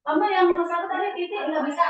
Kamu yang satu tadi titik nggak bisa.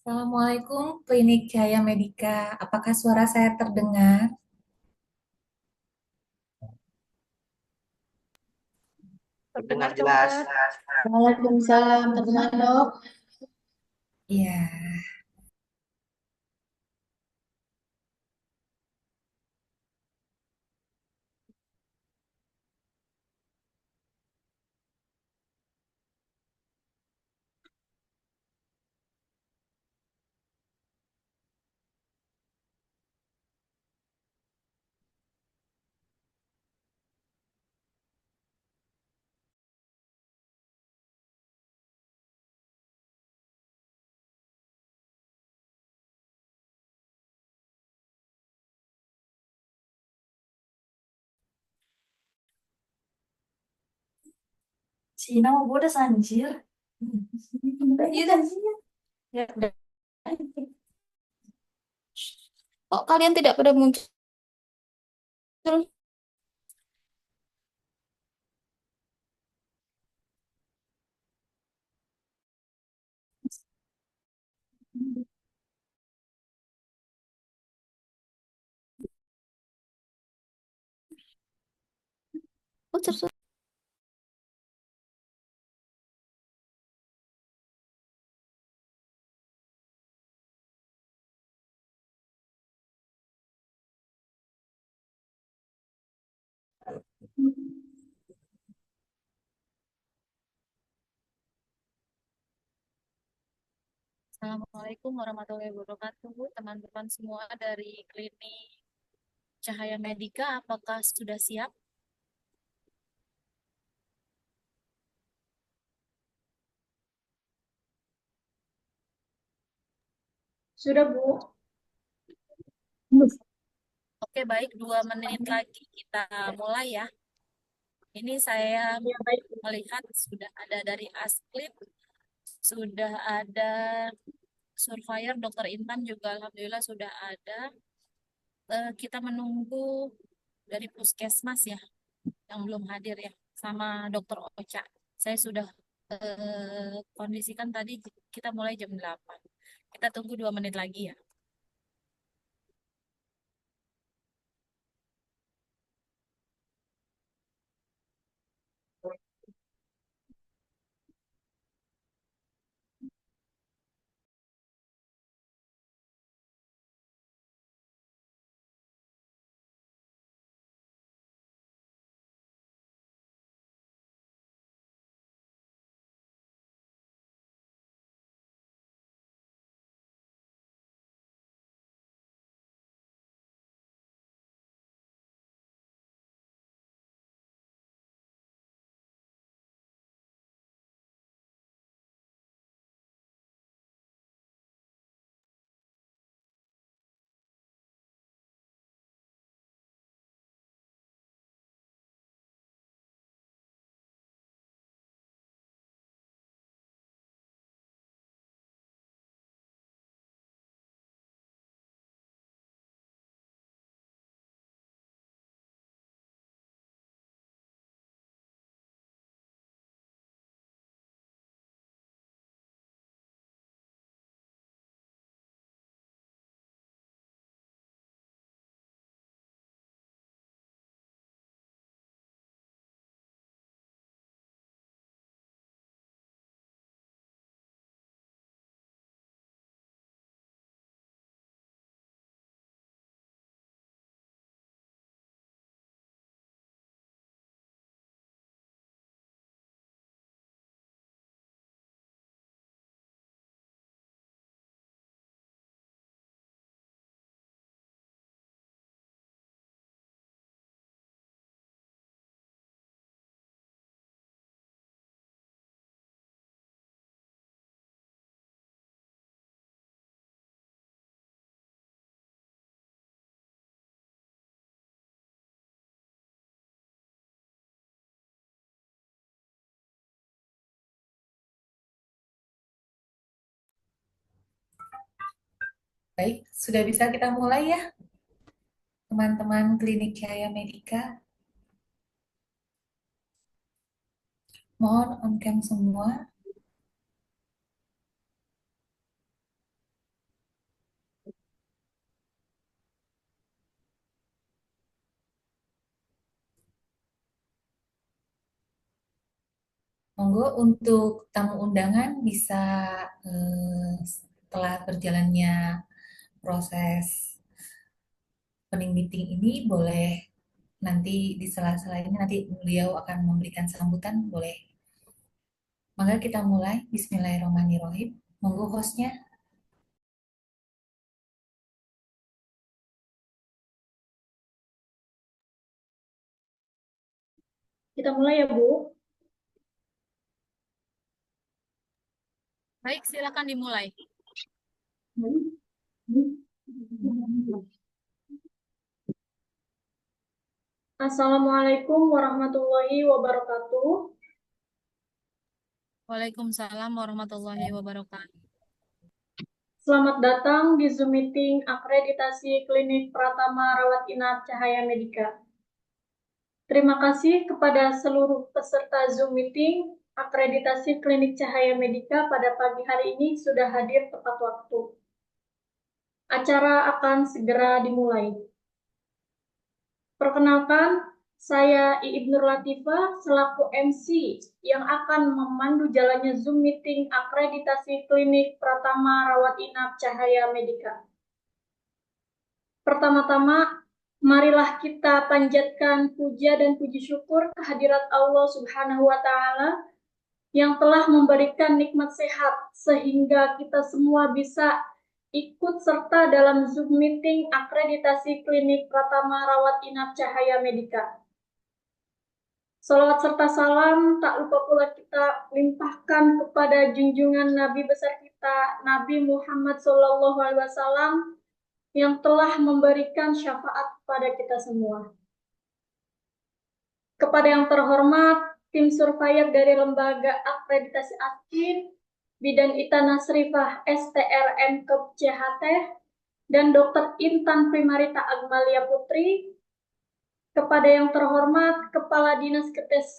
Assalamualaikum, Klinik Cahaya Medika. Apakah suara saya terdengar? Terdengar jelas. Waalaikumsalam, terdengar dok. Iya, Cina mau bodas anjir. Iya dah. Ya, udah. Kok kalian tidak pada muncul? Oh, terus. Assalamualaikum warahmatullahi wabarakatuh, teman-teman semua dari Klinik Cahaya Medika. Apakah sudah siap? Sudah, Bu. Oke, baik. 2 menit lagi kita mulai ya. Ini saya Ya, baik. melihat sudah ada dari Asklip, sudah ada Surveyor, Dokter Intan juga Alhamdulillah sudah ada. Kita menunggu dari Puskesmas ya, yang belum hadir ya, sama Dokter Ocha. Saya sudah kondisikan tadi kita mulai jam 8. Kita tunggu 2 menit lagi ya. Baik, sudah bisa kita mulai ya, teman-teman Klinik Cahaya Medika. Mohon on cam semua. Monggo untuk tamu undangan bisa setelah berjalannya proses opening meeting ini boleh nanti di sela-sela ini nanti beliau akan memberikan sambutan, boleh. Maka kita mulai. Bismillahirrahmanirrahim. Monggo hostnya. Kita mulai ya, Bu. Baik, silakan dimulai. Assalamualaikum warahmatullahi wabarakatuh. Waalaikumsalam warahmatullahi wabarakatuh. Selamat datang di Zoom meeting akreditasi Klinik Pratama Rawat Inap Cahaya Medika. Terima kasih kepada seluruh peserta Zoom meeting akreditasi klinik Cahaya Medika pada pagi hari ini sudah hadir tepat waktu. Acara akan segera dimulai. Perkenalkan, saya Iib Nur Latifah selaku MC yang akan memandu jalannya Zoom meeting akreditasi klinik Pratama Rawat Inap Cahaya Medika. Pertama-tama, marilah kita panjatkan puja dan puji syukur kehadirat Allah Subhanahu wa Ta'ala yang telah memberikan nikmat sehat sehingga kita semua bisa ikut serta dalam Zoom meeting akreditasi klinik Pratama Rawat Inap Cahaya Medika. Salawat serta salam tak lupa pula kita limpahkan kepada junjungan Nabi besar kita, Nabi Muhammad SAW, yang telah memberikan syafaat kepada kita semua. Kepada yang terhormat, tim surveyor dari Lembaga Akreditasi ASKIN, Bidan Ita Nasrifah STRM Kep CHT, dan Dr. Intan Primarita Agmalia Putri. Kepada yang terhormat, Kepala Dinas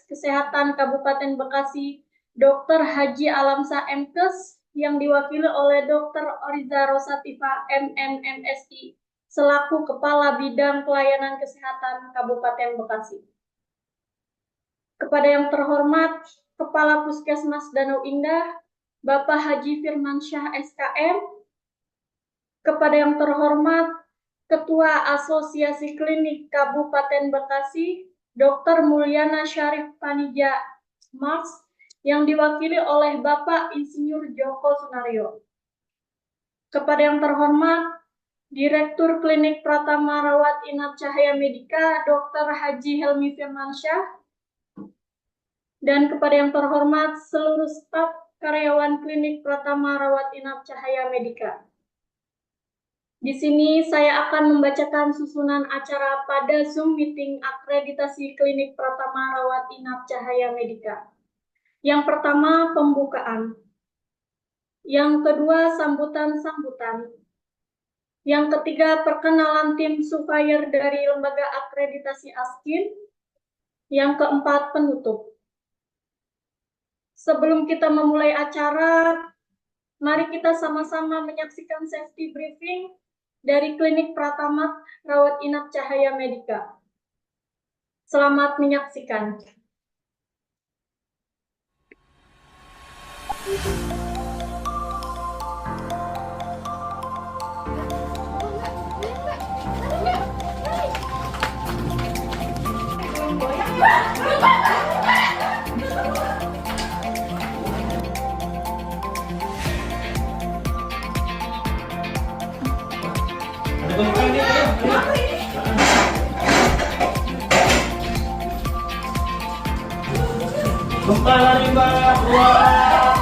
Kesehatan Kabupaten Bekasi, Dr. Haji Alamsa MKes, yang diwakili oleh Dr. Oriza Rosativa MNMSI, selaku Kepala Bidang Pelayanan Kesehatan Kabupaten Bekasi. Kepada yang terhormat, Kepala Puskesmas Danau Indah, Bapak Haji Firmansyah SKM. Kepada yang terhormat, Ketua Asosiasi Klinik Kabupaten Bekasi, Dr. Mulyana Syarif Panija Mars, yang diwakili oleh Bapak Insinyur Joko Sunario. Kepada yang terhormat, Direktur Klinik Pratama Rawat Inap Cahaya Medika, Dr. Haji Helmi Firmansyah. Dan kepada yang terhormat, seluruh staf karyawan Klinik Pratama Rawat Inap Cahaya Medika. Di sini saya akan membacakan susunan acara pada Zoom meeting akreditasi Klinik Pratama Rawat Inap Cahaya Medika. Yang pertama, pembukaan. Yang kedua, sambutan-sambutan. Yang ketiga, perkenalan tim surveyor dari Lembaga Akreditasi ASKIN. Yang keempat, penutup. Sebelum kita memulai acara, mari kita sama-sama menyaksikan safety briefing dari Klinik Pratama Rawat Inap Cahaya Medika. Selamat menyaksikan. Gempa lari mbak, keluar.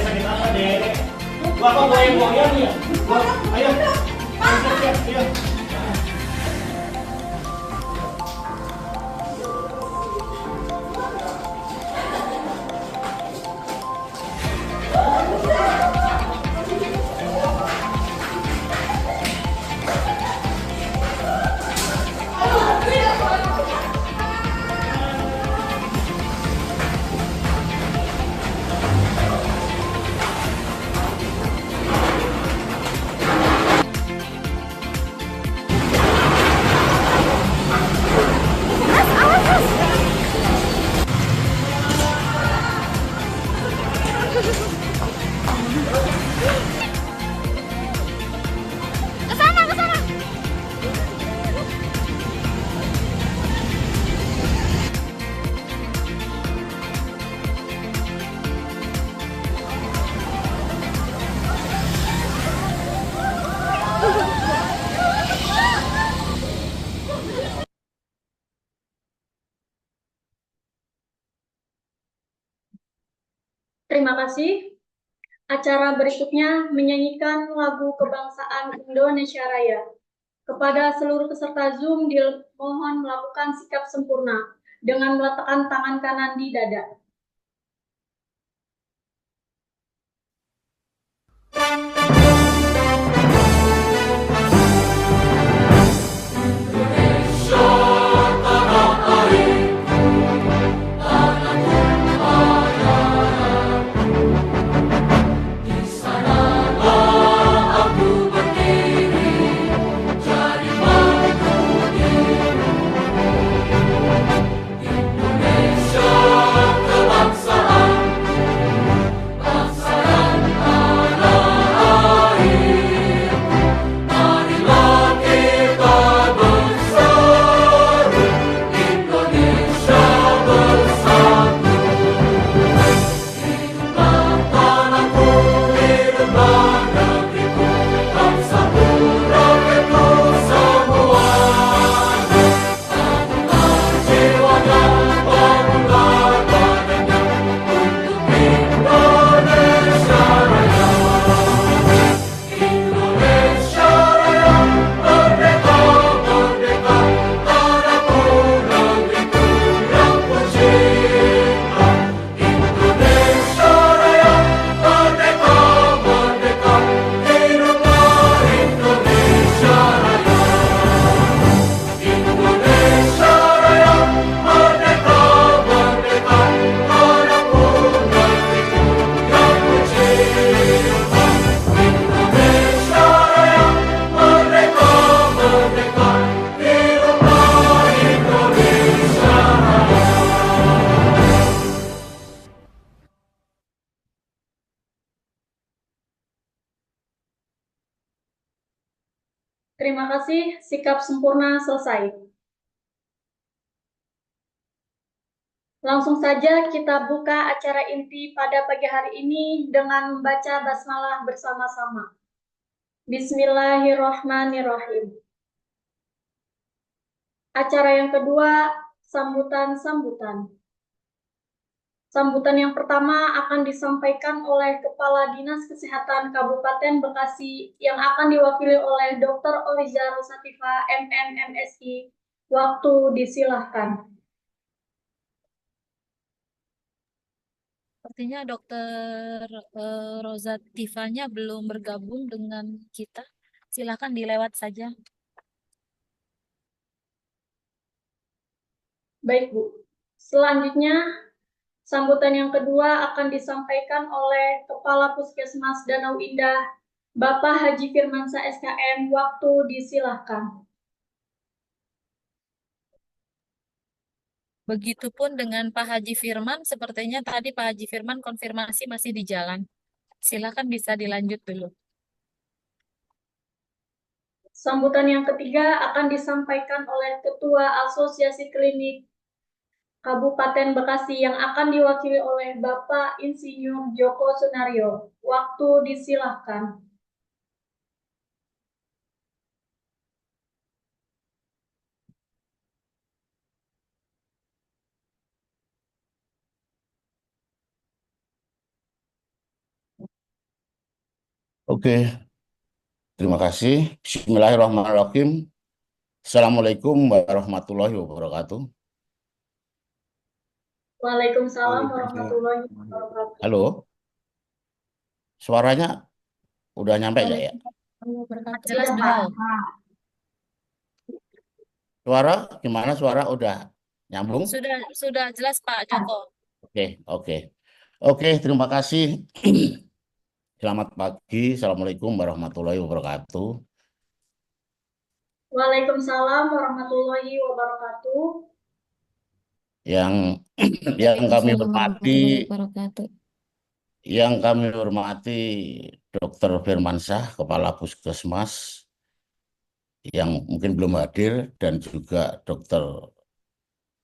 Sakit apa dek? Bapak goyang-goyang ya? Ayo, ayo. Terima kasih. Acara berikutnya menyanyikan lagu kebangsaan Indonesia Raya. Kepada seluruh peserta Zoom dimohon melakukan sikap sempurna dengan meletakkan tangan kanan di dada. Terima kasih, sikap sempurna selesai. Langsung saja kita buka acara inti pada pagi hari ini dengan membaca basmalah bersama-sama. Bismillahirrahmanirrahim. Acara yang kedua, sambutan-sambutan. Sambutan yang pertama akan disampaikan oleh Kepala Dinas Kesehatan Kabupaten Bekasi yang akan diwakili oleh Dr. Oriza Rosativa, MM, MSI. Waktu disilahkan. Sepertinya Dokter Rosativanya belum bergabung dengan kita. Silakan dilewat saja. Baik, Bu. Selanjutnya, sambutan yang kedua akan disampaikan oleh Kepala Puskesmas Danau Indah, Bapak Haji Firmansyah SKM. Waktu disilahkan. Begitupun dengan Pak Haji Firman, sepertinya tadi Pak Haji Firman konfirmasi masih di jalan. Silakan bisa dilanjut dulu. Sambutan yang ketiga akan disampaikan oleh Ketua Asosiasi Klinik Kabupaten Bekasi yang akan diwakili oleh Bapak Insinyur Joko Sunario. Waktu disilahkan. Oke, terima kasih. Bismillahirrahmanirrahim. Assalamualaikum warahmatullahi wabarakatuh. Waalaikumsalam warahmatullahi wabarakatuh. Halo, suaranya udah nyampe nggak ya? Jelas beliau. Suara gimana? Suara udah nyambung? Sudah jelas Pak Joko. Oke, terima kasih. Selamat pagi. Assalamualaikum warahmatullahi wabarakatuh. Waalaikumsalam warahmatullahi wabarakatuh. Yang kami hormati Dr. Firmansyah, Kepala Puskesmas yang mungkin belum hadir, dan juga Dr.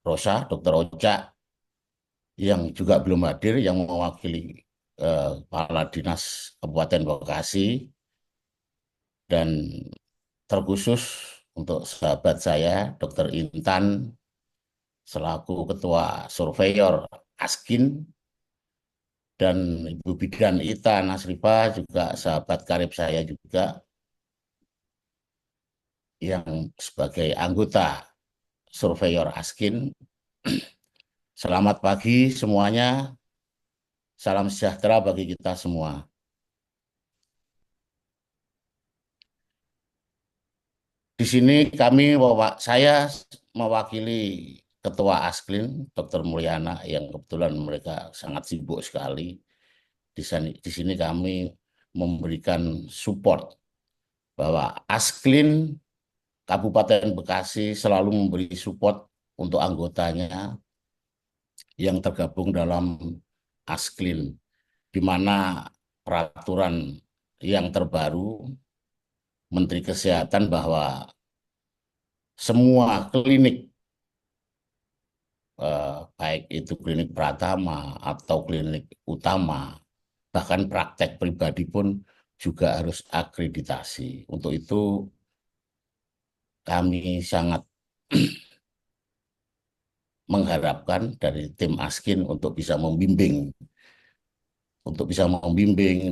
Rosa, Dr. Oca yang juga belum hadir, yang mewakili Kepala Dinas Kabupaten Bekasi, dan terkhusus untuk sahabat saya Dr. Intan selaku Ketua Surveyor Askin, dan Ibu Bidan Ita Nasrifah juga sahabat karib saya juga yang sebagai anggota Surveyor Askin. Selamat pagi semuanya, salam sejahtera bagi kita semua. Di sini saya mewakili Ketua Asklin, Dr. Mulyana, yang kebetulan mereka sangat sibuk sekali. Di sini kami memberikan support bahwa Asklin Kabupaten Bekasi selalu memberi support untuk anggotanya yang tergabung dalam Asklin, di mana peraturan yang terbaru Menteri Kesehatan bahwa semua klinik, baik itu klinik Pratama atau klinik utama, bahkan praktek pribadi pun juga harus akreditasi. Untuk itu kami sangat mengharapkan dari tim Askin untuk bisa membimbing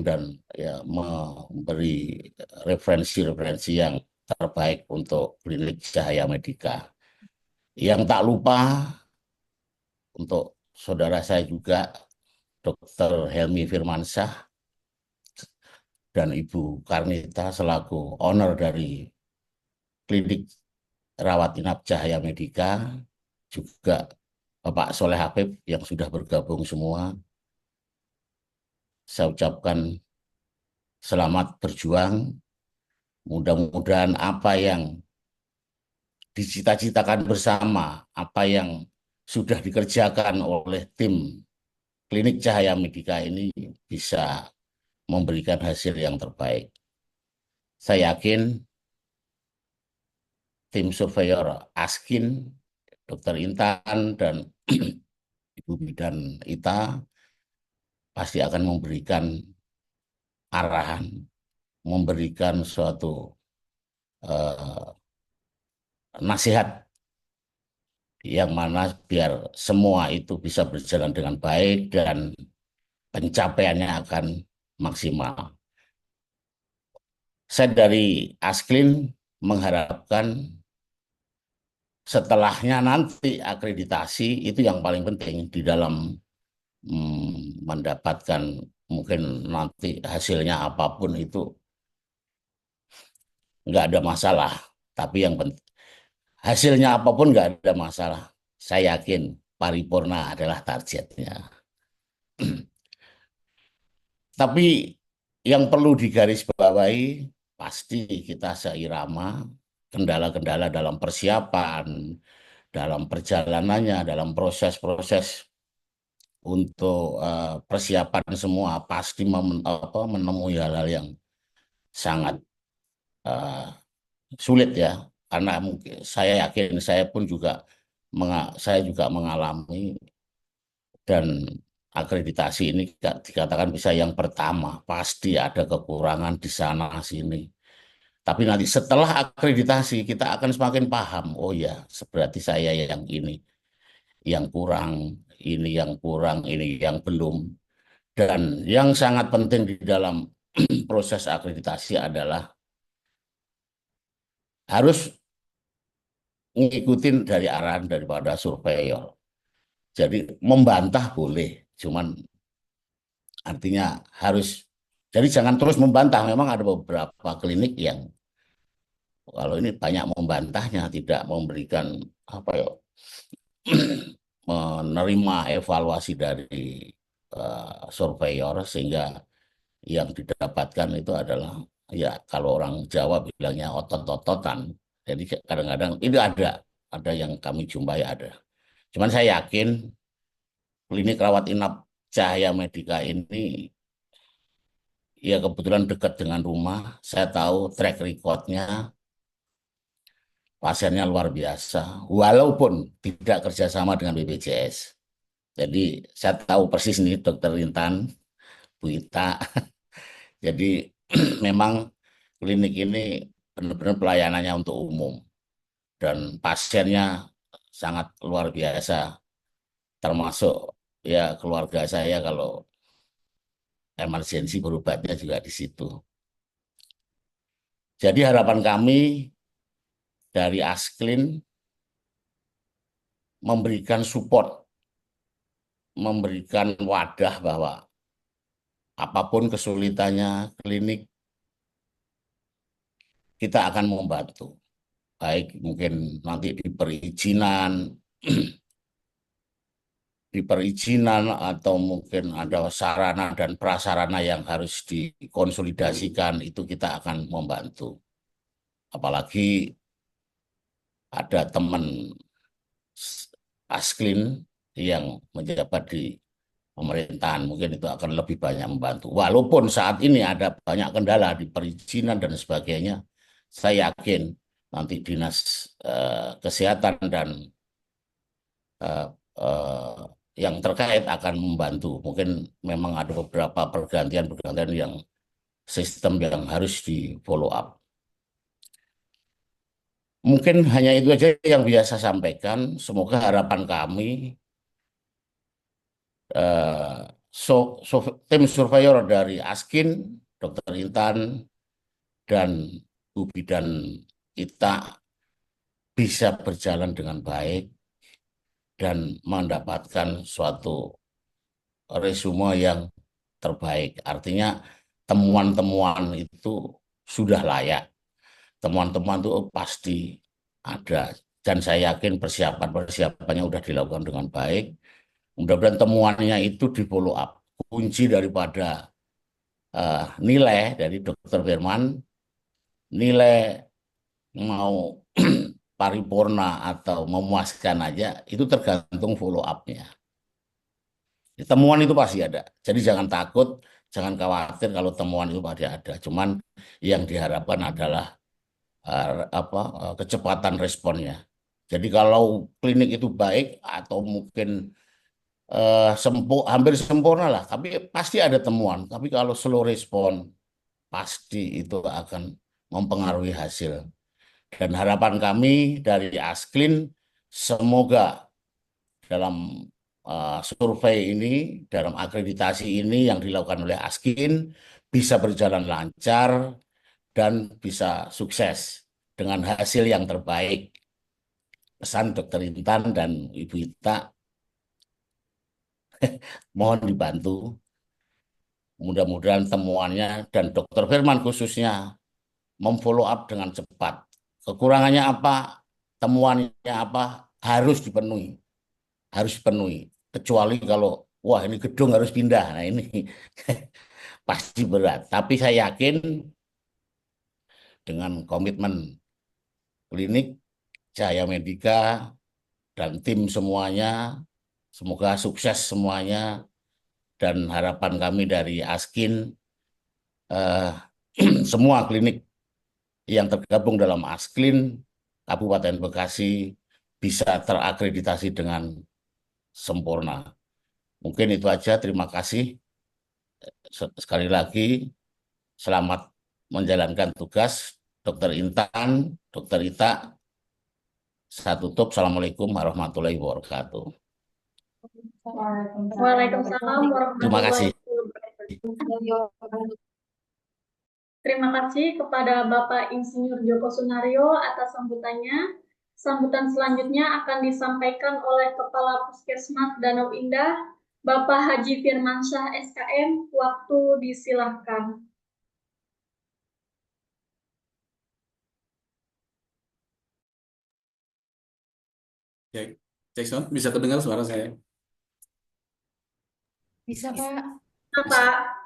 dan ya memberi referensi-referensi yang terbaik untuk klinik Cahaya Medika. Yang tak lupa untuk saudara saya juga, Dr. Helmi Firmansyah dan Ibu Karnita selaku owner dari klinik rawat inap Cahaya Medika, juga Bapak Soleh Habib yang sudah bergabung semua. Saya ucapkan selamat berjuang. Mudah-mudahan apa yang dicita-citakan bersama, apa yang sudah dikerjakan oleh tim klinik Cahaya Medika ini bisa memberikan hasil yang terbaik. Saya yakin tim surveyor Askin, Dr. Intan, dan Ibu Bidan Ita pasti akan memberikan arahan, memberikan suatu nasihat yang mana biar semua itu bisa berjalan dengan baik dan pencapaiannya akan maksimal. Saya dari Asklin mengharapkan setelahnya nanti akreditasi itu yang paling penting di dalam mendapatkan, mungkin nanti hasilnya apapun itu nggak ada masalah, tapi yang penting hasilnya apapun nggak ada masalah. Saya yakin paripurna adalah targetnya. Tapi yang perlu digarisbawahi pasti kita seirama, kendala-kendala dalam persiapan, dalam perjalanannya, dalam proses-proses untuk persiapan semua pasti menemui hal-hal yang sangat sulit ya, karena mungkin saya yakin saya juga mengalami, dan akreditasi ini dikatakan bisa yang pertama, pasti ada kekurangan di sana sini. Tapi nanti setelah akreditasi kita akan semakin paham, oh ya, berarti saya yang ini yang kurang, ini yang kurang, ini yang belum. Dan yang sangat penting di dalam proses akreditasi adalah harus ngikutin dari arahan daripada surveyor. Jadi membantah boleh, cuman artinya harus, jadi jangan terus membantah. Memang ada beberapa klinik yang kalau ini banyak membantahnya, tidak memberikan apa ya, menerima evaluasi dari surveyor, sehingga yang didapatkan itu adalah ya kalau orang Jawa bilangnya otot-ototan. Jadi kadang-kadang itu ada yang kami jumpai ada. Cuman saya yakin klinik rawat inap Cahaya Medika ini ya kebetulan dekat dengan rumah. Saya tahu track recordnya, pasiennya luar biasa, walaupun tidak kerjasama dengan BPJS. Jadi saya tahu persis nih Dokter Intan, Bu Ita. Jadi memang klinik ini benar-benar pelayanannya untuk umum dan pasiennya sangat luar biasa, termasuk ya keluarga saya. Kalau emergensi berobatnya juga di situ. Jadi harapan kami dari Asklin memberikan support, memberikan wadah bahwa apapun kesulitannya klinik, kita akan membantu. Baik mungkin nanti di perizinan atau mungkin ada sarana dan prasarana yang harus dikonsolidasikan, itu kita akan membantu. Apalagi ada teman Asklin yang menjabat di pemerintahan, mungkin itu akan lebih banyak membantu. Walaupun saat ini ada banyak kendala di perizinan dan sebagainya, saya yakin nanti dinas kesehatan dan eh, eh, yang terkait akan membantu. Mungkin memang ada beberapa pergantian-pergantian yang sistem yang harus di follow up. Mungkin hanya itu aja yang biasa sampaikan. Semoga harapan kami eh, tim surveyor dari Askin, Dr. Intan, dan Bu Bidan Ita bisa berjalan dengan baik dan mendapatkan suatu resume yang terbaik. Artinya temuan-temuan itu sudah layak. Temuan-temuan itu pasti ada. Dan saya yakin persiapannya sudah dilakukan dengan baik. Mudah-mudahan temuannya itu di follow up. Kunci daripada nilai dari Dr. Firman, nilai mau paripurna atau memuaskan aja, itu tergantung follow up-nya. Temuan itu pasti ada. Jadi jangan takut, jangan khawatir kalau temuan itu pasti ada. Cuman yang diharapkan adalah kecepatan responnya. Jadi kalau klinik itu baik atau mungkin hampir sempurna lah, tapi pasti ada temuan. Tapi kalau slow respon, pasti itu akan mempengaruhi hasil. Dan harapan kami dari Asklin, semoga dalam survei ini, dalam akreditasi ini yang dilakukan oleh Askin, bisa berjalan lancar dan bisa sukses dengan hasil yang terbaik. Pesan Dr. Intan dan Ibu Ita, mohon dibantu. Mudah-mudahan temuannya dan Dr. Firman khususnya memfollow up dengan cepat. Kekurangannya apa, temuannya apa, harus dipenuhi. Harus dipenuhi. Kecuali kalau, wah ini gedung harus pindah. Nah ini pasti berat. Tapi saya yakin dengan komitmen klinik, Cahaya Medika, dan tim semuanya, semoga sukses semuanya. Dan harapan kami dari Askin, eh, semua klinik yang tergabung dalam Asklin Kabupaten Bekasi bisa terakreditasi dengan sempurna. Mungkin itu aja. Terima kasih. Sekali lagi, selamat menjalankan tugas Dr. Intan, Dr. Ita. Saya tutup. Assalamualaikum warahmatullahi wabarakatuh. Waalaikumsalam Terima warahmatullahi kasih. wabarakatuh. Terima kasih kepada Bapak Insinyur Joko Sunario atas sambutannya. Sambutan selanjutnya akan disampaikan oleh Kepala Puskesmas Danau Indah, Bapak Haji Firmansyah SKM. Waktu disilahkan. Ya, Jackson, bisa kedengar suara saya? Bisa, Pak. Bapak,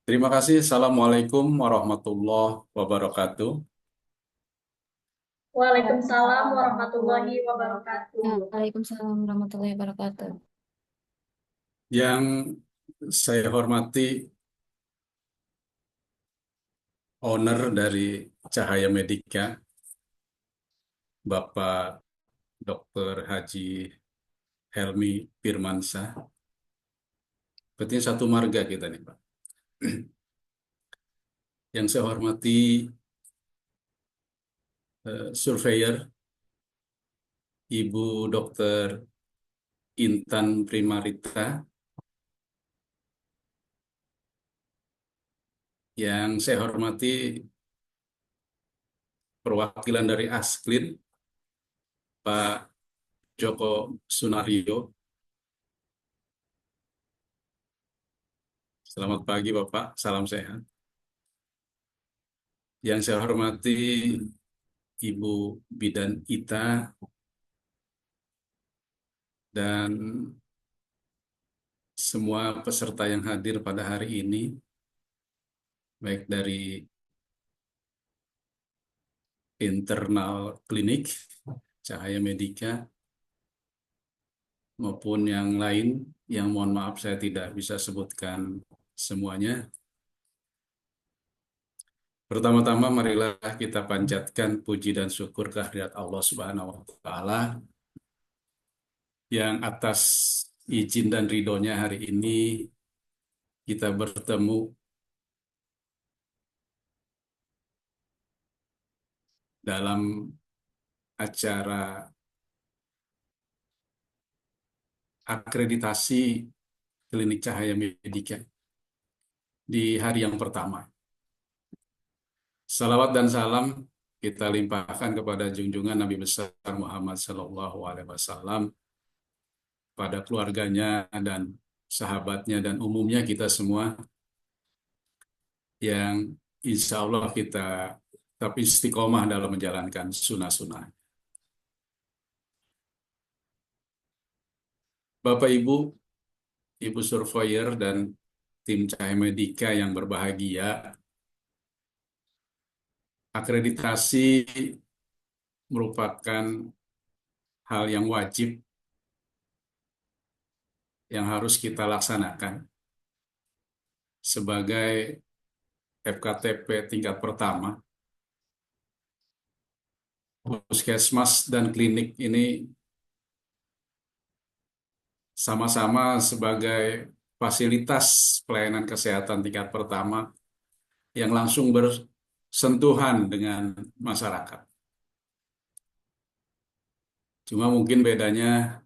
Terima kasih. Assalamualaikum warahmatullahi wabarakatuh. Waalaikumsalam warahmatullahi wabarakatuh. Waalaikumsalam warahmatullahi wabarakatuh. Yang saya hormati owner dari Cahaya Medika, Bapak Dr. Haji Helmi Firmansyah. Berarti satu marga kita nih, Pak. Yang saya hormati surveyor Ibu Dr. Intan Primarita, Yang saya hormati perwakilan dari Asklin, Pak Joko Sunario. Selamat pagi Bapak, salam sehat. Yang saya hormati Ibu Bidan Ita dan semua peserta yang hadir pada hari ini, baik dari internal klinik Cahaya Medika maupun yang lain, yang mohon maaf saya tidak bisa sebutkan semuanya. Pertama-tama marilah kita panjatkan puji dan syukur kehadirat Allah Subhanahu wa taala yang atas izin dan ridhonya hari ini kita bertemu dalam acara akreditasi Klinik Cahaya Medika di hari yang pertama. Salawat dan salam kita limpahkan kepada junjungan Nabi besar Muhammad SAW, pada keluarganya dan sahabatnya dan umumnya kita semua yang insya Allah kita tetap istiqomah dalam menjalankan sunnah-sunnah. Bapak Ibu, Ibu Surveyor dan tim Cahaya Medika yang berbahagia, akreditasi merupakan hal yang wajib yang harus kita laksanakan sebagai FKTP tingkat pertama. Puskesmas dan klinik ini sama-sama sebagai fasilitas pelayanan kesehatan tingkat pertama yang langsung bersentuhan dengan masyarakat. Cuma mungkin bedanya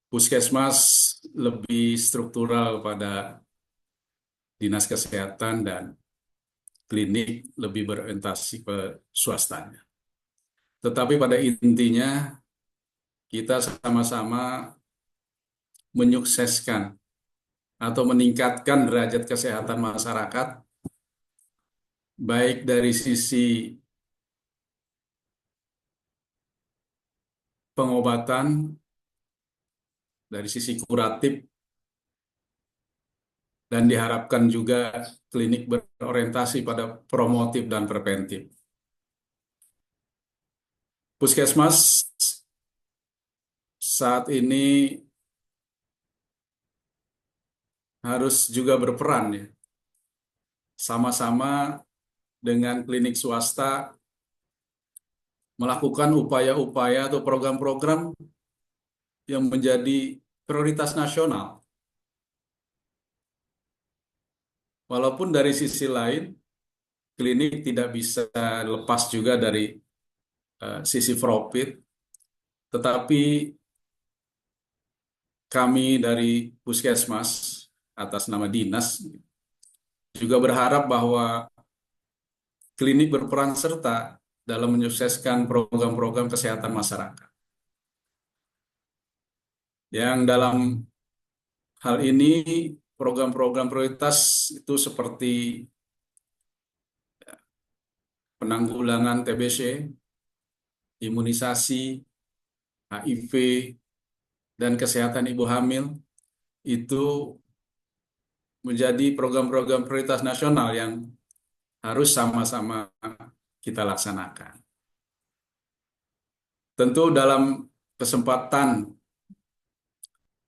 puskesmas lebih struktural pada dinas kesehatan dan klinik lebih berorientasi ke swastanya. Tetapi pada intinya kita sama-sama menyukseskan atau meningkatkan derajat kesehatan masyarakat, baik dari sisi pengobatan, dari sisi kuratif, dan diharapkan juga klinik berorientasi pada promotif dan preventif. Puskesmas saat ini harus juga berperan ya, sama-sama dengan klinik swasta melakukan upaya-upaya atau program-program yang menjadi prioritas nasional. Walaupun dari sisi lain, klinik tidak bisa lepas juga dari sisi profit, tetapi kami dari Puskesmas atas nama dinas juga berharap bahwa klinik berperan serta dalam menyukseskan program-program kesehatan masyarakat. Yang dalam hal ini program-program prioritas itu seperti penanggulangan TBC, imunisasi, HIV, dan kesehatan ibu hamil itu menjadi program-program prioritas nasional yang harus sama-sama kita laksanakan. Tentu dalam kesempatan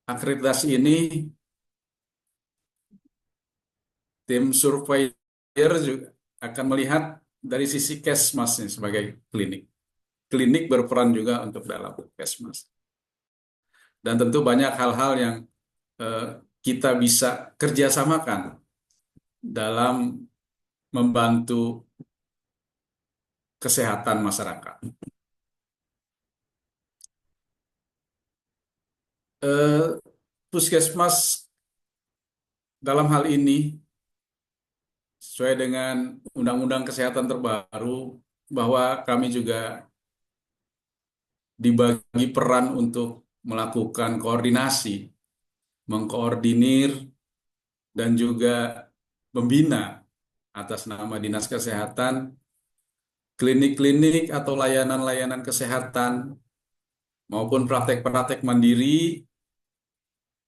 akreditasi ini, tim surveyor juga akan melihat dari sisi Kesmas sebagai klinik. Klinik berperan juga untuk dalam Kesmas. Dan tentu banyak hal-hal yang kita bisa kerjasamakan dalam membantu kesehatan masyarakat. Puskesmas dalam hal ini sesuai dengan Undang-Undang Kesehatan terbaru bahwa kami juga dibagi peran untuk melakukan koordinasi, mengkoordinir, dan juga membina atas nama Dinas Kesehatan klinik-klinik atau layanan-layanan kesehatan maupun praktek-praktek mandiri.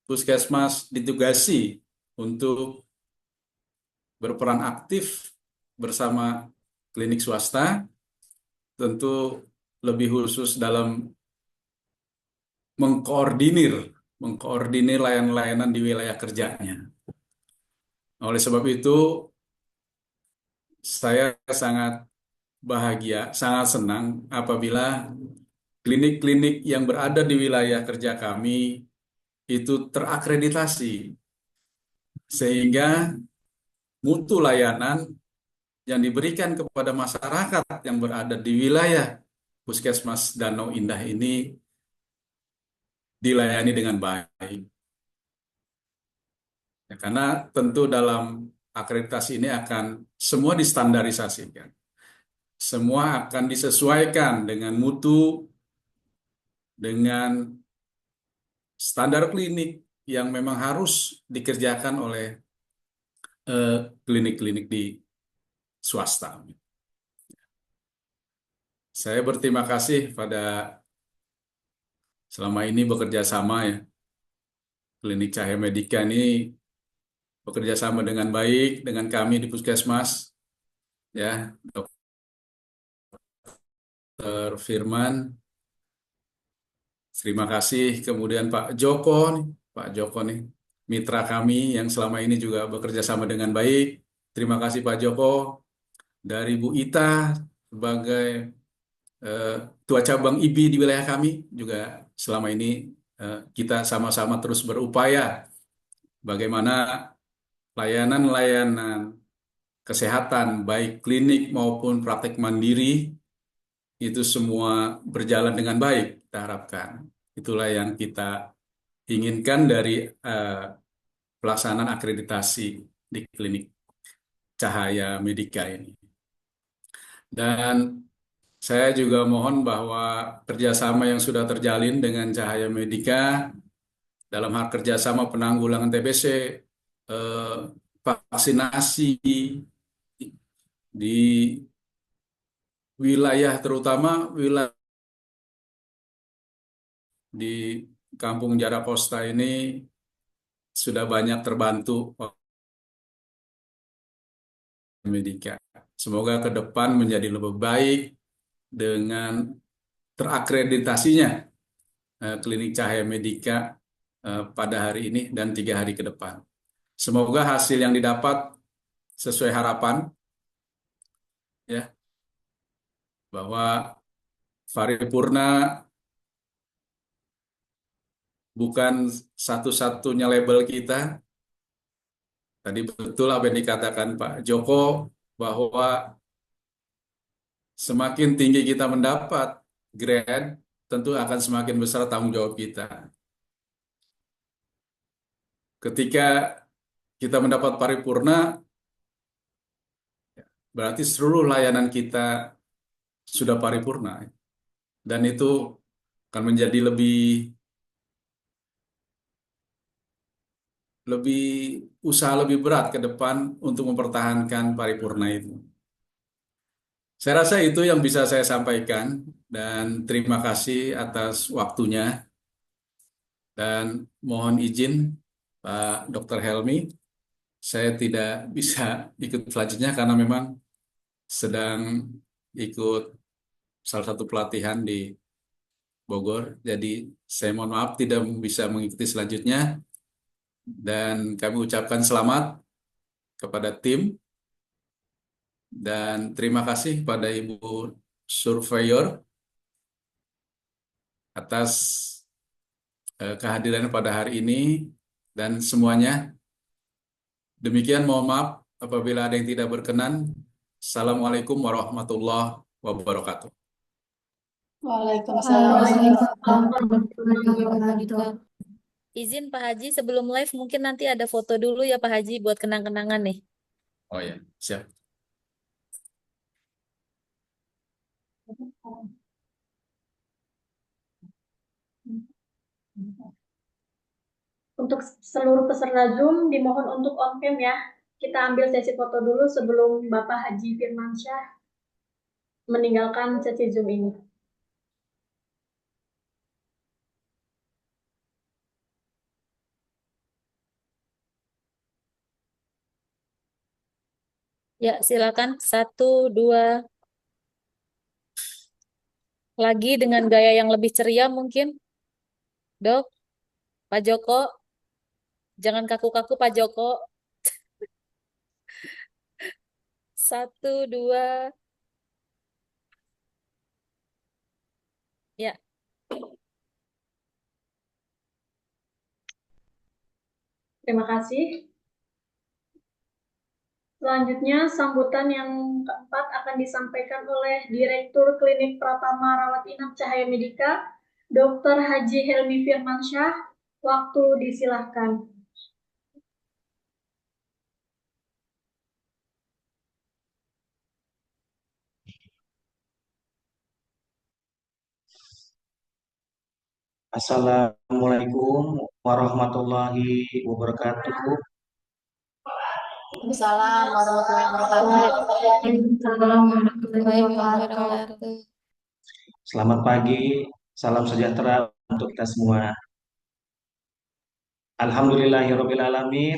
Puskesmas ditugasi untuk berperan aktif bersama klinik swasta, tentu lebih khusus dalam mengkoordinir layanan-layanan di wilayah kerjanya. Oleh sebab itu, saya sangat bahagia, sangat senang apabila klinik-klinik yang berada di wilayah kerja kami itu terakreditasi, sehingga mutu layanan yang diberikan kepada masyarakat yang berada di wilayah Puskesmas Danau Indah ini dilayani dengan baik. Ya, karena tentu dalam akreditasi ini akan semua distandarisasikan. Semua akan disesuaikan dengan mutu, dengan standar klinik yang memang harus dikerjakan oleh klinik-klinik di swasta. Saya berterima kasih pada selama ini bekerja sama ya. Klinik Cahaya Medika ini bekerja sama dengan baik dengan kami di Puskesmas, ya, Dr. Firman. Terima kasih. Kemudian Pak Joko nih, mitra kami yang selama ini juga bekerja sama dengan baik. Terima kasih Pak Joko. Dari Bu Ita sebagai Ketua Cabang IBI di wilayah kami juga selama ini kita sama-sama terus berupaya bagaimana layanan-layanan kesehatan baik klinik maupun praktek mandiri itu semua berjalan dengan baik, kita harapkan. Itulah yang kita inginkan dari pelaksanaan akreditasi di klinik Cahaya Medika ini. Dan saya juga mohon bahwa kerjasama yang sudah terjalin dengan Cahaya Medika dalam hal kerjasama penanggulangan TBC, vaksinasi di wilayah terutama wilayah di Kampung Jarakosta ini sudah banyak terbantu Medika. Semoga ke depan menjadi lebih baik dengan terakreditasinya klinik Cahaya Medika pada hari ini dan 3 hari ke depan. Semoga hasil yang didapat sesuai harapan, ya, bahwa paripurna bukan satu-satunya label kita. Tadi betul apa yang dikatakan Pak Joko, bahwa semakin tinggi kita mendapat grade, tentu akan semakin besar tanggung jawab kita. Ketika kita mendapat paripurna, berarti seluruh layanan kita sudah paripurna. Dan itu akan menjadi lebih usaha lebih berat ke depan untuk mempertahankan paripurna itu. Saya rasa itu yang bisa saya sampaikan dan terima kasih atas waktunya. Dan mohon izin Pak Dr. Helmi, saya tidak bisa ikut selanjutnya karena memang sedang ikut salah satu pelatihan di Bogor. Jadi saya mohon maaf tidak bisa mengikuti selanjutnya. Dan kami ucapkan selamat kepada tim dan terima kasih pada Ibu Surveyor atas kehadirannya pada hari ini dan semuanya. Demikian, mohon maaf apabila ada yang tidak berkenan. Assalamualaikum warahmatullahi wabarakatuh. Waalaikumsalam warahmatullahi wabarakatuh. Izin Pak Haji sebelum live mungkin nanti ada foto dulu ya Pak Haji buat kenang-kenangan nih. Oh ya, siap. Untuk seluruh peserta Zoom dimohon untuk on cam ya. Kita ambil sesi foto dulu sebelum Bapak Haji Firmansyah meninggalkan sesi Zoom ini. Ya, silakan. 1, 2. Lagi dengan gaya yang lebih ceria mungkin. Dok, Pak Joko, jangan kaku-kaku Pak Joko. 1, 2. Ya, Terima kasih. Selanjutnya, sambutan yang keempat akan disampaikan oleh Direktur Klinik Pratama Rawat Inap Cahaya Medika, Dr. Haji Helmi Firmansyah. Waktu disilahkan. Assalamualaikum warahmatullahi wabarakatuh. Waalaikumsalam warahmatullahi wabarakatuh. Waalaikumsalam warahmatullahi wabarakatuh. Selamat pagi, salam sejahtera untuk kita semua. Alhamdulillahirrabbilalamin.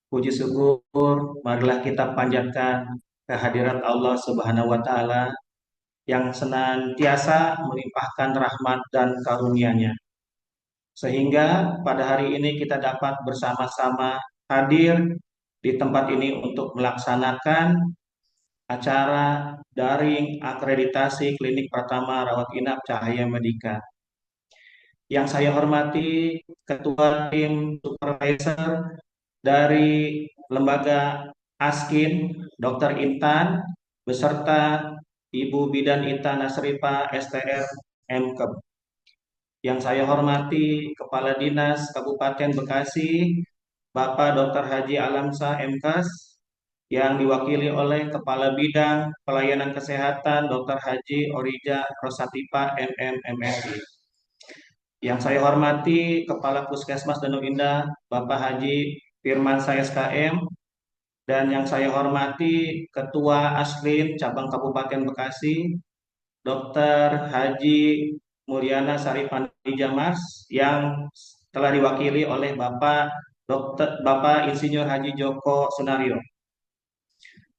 Puji syukur, marilah kita panjatkan kehadirat Allah Subhanahu wa Ta'ala yang senantiasa melimpahkan rahmat dan karunia-Nya. Sehingga pada hari ini kita dapat bersama-sama hadir di tempat ini untuk melaksanakan acara daring akreditasi Klinik Pratama Rawat Inap Cahaya Medika. Yang saya hormati Ketua Tim Supervisor dari Lembaga Askin, Dr. Intan, beserta Ibu Bidan Ita Nasrifa, STR MKEB. Yang saya hormati Kepala Dinas Kabupaten Bekasi, Bapak Dr. Haji Alamsa MKes, yang diwakili oleh Kepala Bidang Pelayanan Kesehatan Dr. Haji Orija Rosatipa MM MSI. Yang saya hormati Kepala Puskesmas Danau Indah Bapak Haji Firman SKM, dan yang saya hormati Ketua Aslin Cabang Kabupaten Bekasi Dr. Haji Mulyana Sarifandi Jamas, yang telah diwakili oleh Bapak Insinyur Haji Joko Sunario.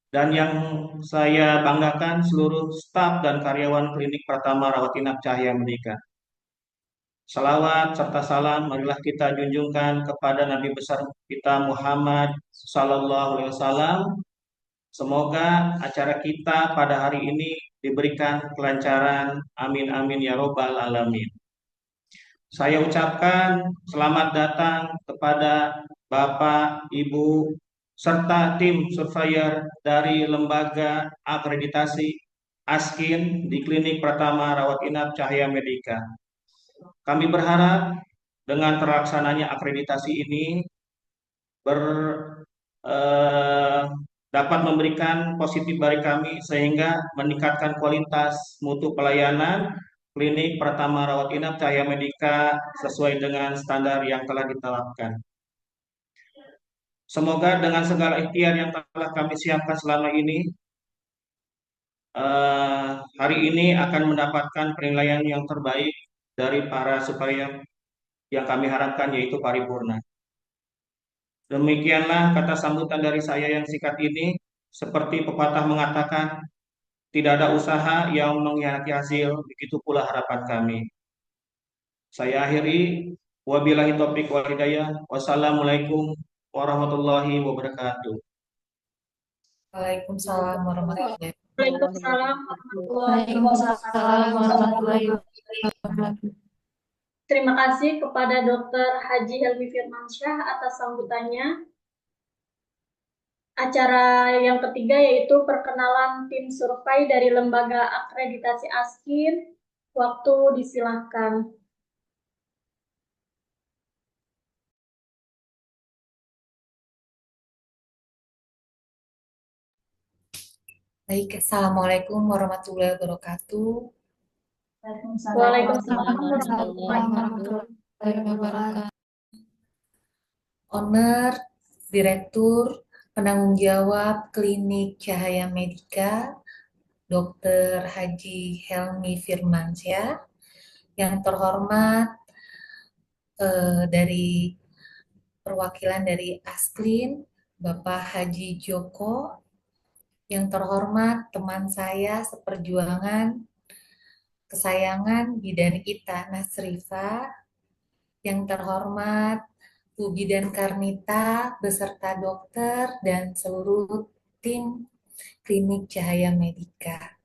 Dan yang saya banggakan seluruh staf dan karyawan Klinik Pratama Rawat Inap Cahaya Medika. Salawat serta salam marilah kita junjungkan kepada Nabi besar kita Muhammad Sallallahu Alaihi Wasallam. Semoga acara kita pada hari ini diberikan kelancaran. Amin amin ya robbal alamin. Saya ucapkan selamat datang kepada Bapak, Ibu, serta tim surveyor dari Lembaga Akreditasi Askin di Klinik Pratama Rawat Inap Cahaya Medika. Kami berharap dengan terlaksananya akreditasi ini dapat memberikan positif bagi kami sehingga meningkatkan kualitas mutu pelayanan Klinik Pratama Rawat Inap Cahaya Medika sesuai dengan standar yang telah ditetapkan. Semoga dengan segala ikhtiar yang telah kami siapkan selama ini, hari ini akan mendapatkan penilaian yang terbaik dari para superior yang kami harapkan, yaitu paripurna. Demikianlah kata sambutan dari saya yang singkat ini. Seperti pepatah mengatakan, tidak ada usaha yang mengkhianati hasil, begitu pula harapan kami. Saya akhiri, wabillahi taufiq wal hidayah. Wassalamualaikum warahmatullahi wabarakatuh. Waalaikumsalam warahmatullahi wabarakatuh. Waalaikumsalam. Waalaikumsalam warahmatullahi wabarakatuh. Terima kasih kepada Dr. Haji Helmi Firmansyah atas sambutannya. Acara yang ketiga yaitu perkenalan tim survei dari Lembaga Akreditasi Askin. Waktu disilahkan. Baik, Assalamualaikum warahmatullahi wabarakatuh. Waalaikumsalam Waalaikumsalam warahmatullahi wabarakatuh. warahmatullahi wabarakatuh. Owner, Direktur, Penanggung Jawab Klinik Cahaya Medika, Dr. Haji Helmi Firmansyah, yang terhormat dari perwakilan dari Asklin, Bapak Haji Joko, yang terhormat teman saya seperjuangan, kesayangan Bidan Ita Nasrifa, yang terhormat Bu Bidan Karnita beserta dokter dan seluruh tim Klinik Cahaya Medika.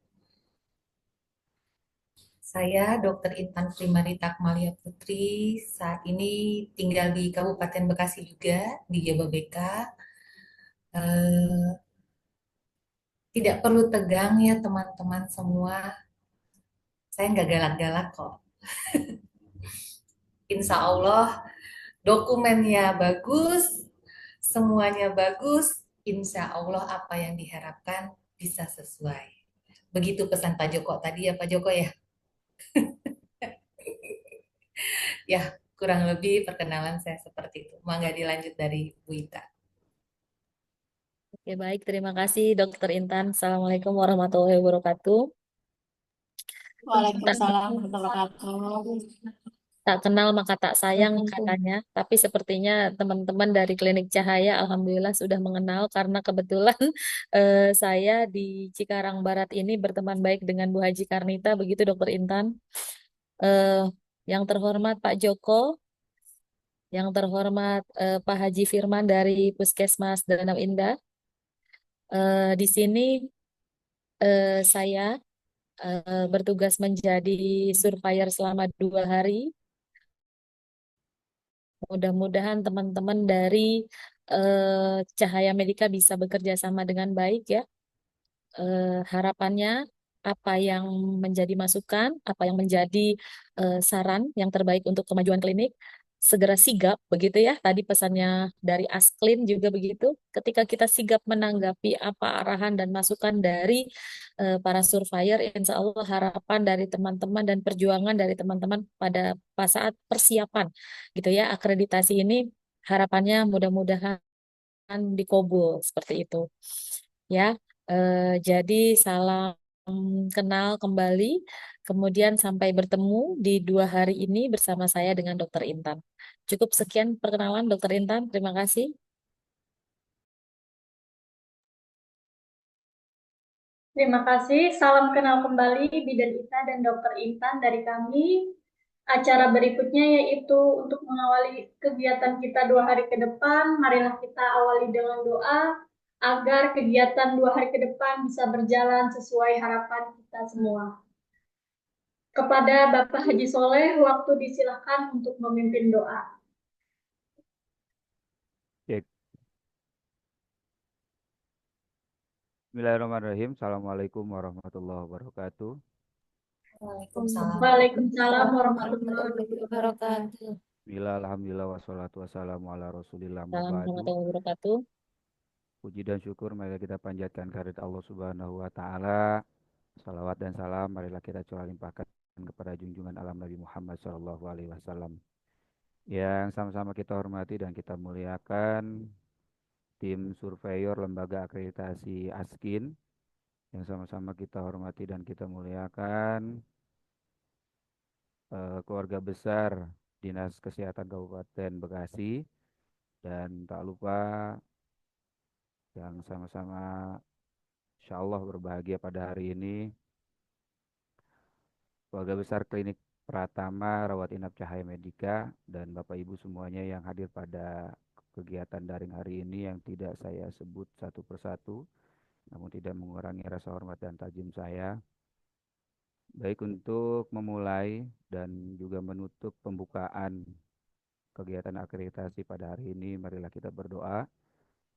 Saya Dr. Intan Primarita Kamalia Putri, saat ini tinggal di Kabupaten Bekasi juga, di Jababeka. Tidak perlu tegang ya teman-teman semua, saya nggak galak-galak kok. Insya Allah dokumennya bagus, semuanya bagus, insya Allah apa yang diharapkan bisa sesuai. Begitu pesan Pak Joko tadi ya Pak Joko ya. Ya, kurang lebih perkenalan saya seperti itu. Mangga dilanjut dari Bu Ita. Oke, baik. Terima kasih, Dokter Intan. Assalamualaikum warahmatullahi wabarakatuh. Waalaikumsalam warahmatullahi wabarakatuh. Tak kenal maka tak sayang katanya, tapi sepertinya teman-teman dari Klinik Cahaya Alhamdulillah sudah mengenal karena kebetulan saya di Cikarang Barat ini berteman baik dengan Bu Haji Karnita, begitu Dokter Intan. Eh, yang terhormat Pak Joko, yang terhormat Pak Haji Firman dari Puskesmas Danau Indah. Di sini saya bertugas menjadi surveyor selama 2 hari. Mudah-mudahan teman-teman dari Cahaya Medika bisa bekerja sama dengan baik ya. Harapannya apa yang menjadi masukan, apa yang menjadi saran yang terbaik untuk kemajuan klinik, segera sigap begitu ya. Tadi pesannya dari Asklin juga begitu. Ketika kita sigap menanggapi apa arahan dan masukan dari para surveyor, insya Allah harapan dari teman-teman dan perjuangan dari teman-teman pada pas saat persiapan gitu ya akreditasi ini, harapannya mudah-mudahan dikobul seperti itu ya. Jadi salam kenal kembali, kemudian sampai bertemu di 2 hari ini bersama saya dengan Dokter Intan. Cukup sekian perkenalan Dokter Intan, terima kasih. Terima kasih. Salam kenal kembali Bidan Ita dan Dokter Intan dari kami. Acara berikutnya yaitu untuk mengawali kegiatan kita 2 hari ke depan. Marilah kita awali dengan doa agar kegiatan 2 hari ke depan bisa berjalan sesuai harapan kita semua. Kepada Bapak Haji Soleh, waktu disilakan untuk memimpin doa. Cek. Bismillahirrahmanirrahim. Assalamualaikum warahmatullahi wabarakatuh. Waalaikumsalam. Waalaikumsalam warahmatullahi Wabarakatuh. Bismillah, alhamdulillah, wassalatu wassalamu ala rasulillah Salam mabadu. warahmatullahi wabarakatuh. Puji dan syukur marilah kita panjatkan kehadirat Allah subhanahu wa ta'ala. Salawat dan salam marilah kita curah limpahkan kepada junjungan alam Nabi Muhammad Shallallahu Alaihi Wasallam. Yang sama-sama kita hormati dan kita muliakan tim surveyor lembaga akreditasi Askin. Yang sama-sama kita hormati dan kita muliakan keluarga besar Dinas Kesehatan Kabupaten Bekasi, dan tak lupa yang sama-sama insya Allah berbahagia pada hari ini keluarga besar Klinik Pratama Rawat Inap Cahaya Medika dan Bapak Ibu semuanya yang hadir pada kegiatan daring hari ini yang tidak saya sebut satu persatu, namun tidak mengurangi rasa hormat dan tajim saya. Baik, untuk memulai dan juga menutup pembukaan kegiatan akreditasi pada hari ini, marilah kita berdoa.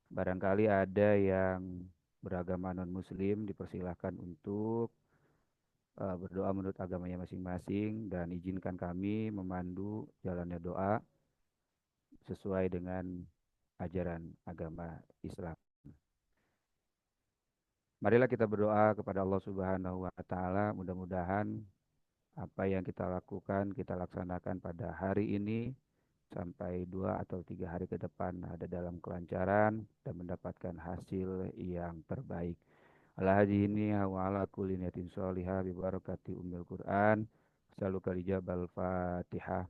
Barangkali ada yang beragama non-muslim, dipersilahkan untuk berdoa menurut agamanya masing-masing, dan izinkan kami memandu jalannya doa sesuai dengan ajaran agama Islam. Marilah kita berdoa kepada Allah Subhanahu wa taala, mudah-mudahan apa yang kita lakukan kita laksanakan pada hari ini sampai 2 atau 3 hari ke depan ada dalam kelancaran dan mendapatkan hasil yang terbaik. Ala hadini wa ala kulli niyatin sholihah bi barakati ummil Quran. Saluka lijabal Fatihah.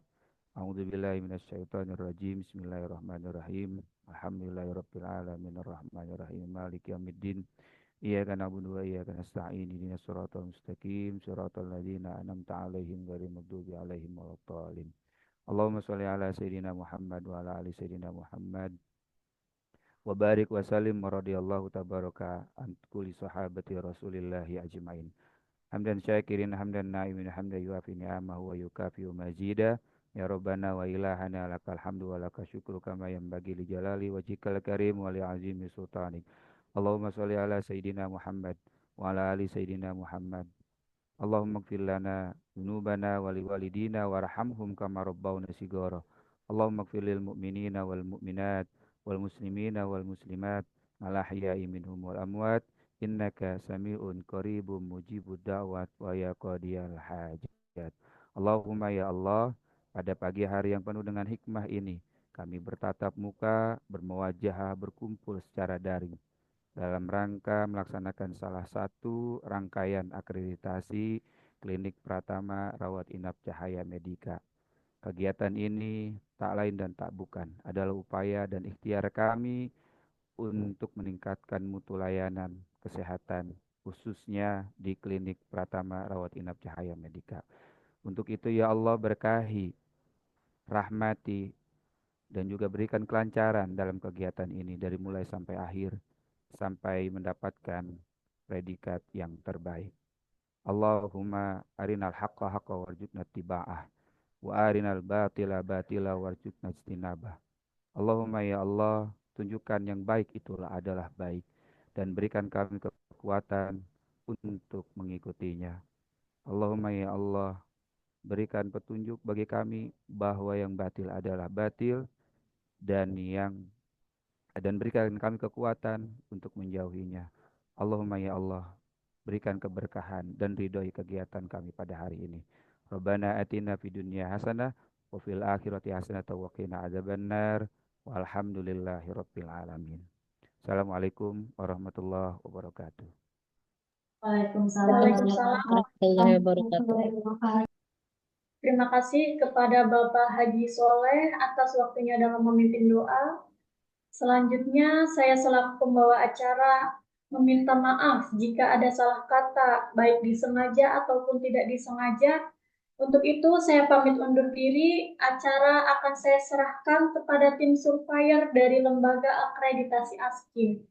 A'udzu billahi minasyaitonir rajim. Bismillahirrahmanirrahim. Alhamdulillahirabbil alamin arrahmanir rahim maliki yaumiddin. Iyyaka na'budu wa iyyaka nasta'in. Ihdinas siratal mustaqim. Siratal ladzina an'amta 'alaihim ghairil maghdubi 'alaihim waladdallin. Allahumma sholli ala sayyidina Muhammad wa ala ali sayyidina Muhammad wa barik wa sallim wa radiyallahu tabaraka an kulli sahabati Rasulillahi ajmain. Hamdan syakirin hamdan na'imin hamdan yuafi ni'amahu wa yukafi mazida. Ya Rabbana wa ilahana lakal hamdu wa lakal syukru kama yanbaghi li jalali wajhikal karim wa li azimi sultanik. Allahumma sholli ala sayyidina Muhammad wa ala ali sayyidina Muhammad. Allahumma ighfir lana dzunubana wa liwalidina warhamhum kama rabbawna shighara. Allahumma ighfir lil mu'minina wal mu'minat wal muslimina wal muslimat al ahya'i minhum wal amwat innaka sami'un qaribun mujibud da'wat wa ya qadiyal hajat. Allahumma ya Allah, pada pagi hari yang penuh dengan hikmah ini kami bertatap muka, bermewajah, berkumpul secara daring dalam rangka melaksanakan salah satu rangkaian akreditasi Klinik Pratama Rawat Inap Cahaya Medika. Kegiatan ini tak lain dan tak bukan adalah upaya dan ikhtiar kami untuk meningkatkan mutu layanan kesehatan khususnya di Klinik Pratama Rawat Inap Cahaya Medika. Untuk itu ya Allah berkahi, rahmati, dan juga berikan kelancaran dalam kegiatan ini dari mulai sampai akhir sampai mendapatkan predikat yang terbaik. Allahumma arinal haqqa haqqa warjudna tiba'ah wa arinal batila batila warjudna istinabah. Allahumma ya Allah, tunjukkan yang baik itulah adalah baik dan berikan kami kekuatan untuk mengikutinya. Allahumma ya Allah, berikan petunjuk bagi kami bahwa yang batil adalah batil dan berikan kami kekuatan untuk menjauhinya. Allahumma ya Allah, berikan keberkahan dan ridhoi kegiatan kami pada hari ini. Rabbana atina fid dunya hasanah wa fil akhirati hasanah wa qina adzabannar. Walhamdulillahirabbil alamin. Assalamualaikum warahmatullahi wabarakatuh. Waalaikumsalam. Warahmatullahi wabarakatuh. Terima kasih kepada Bapak Haji Soleh atas waktunya dalam memimpin doa. Selanjutnya, saya selaku pembawa acara meminta maaf jika ada salah kata, baik disengaja ataupun tidak disengaja. Untuk itu, saya pamit undur diri. Acara akan saya serahkan kepada tim surveyor dari Lembaga Akreditasi ASKIN.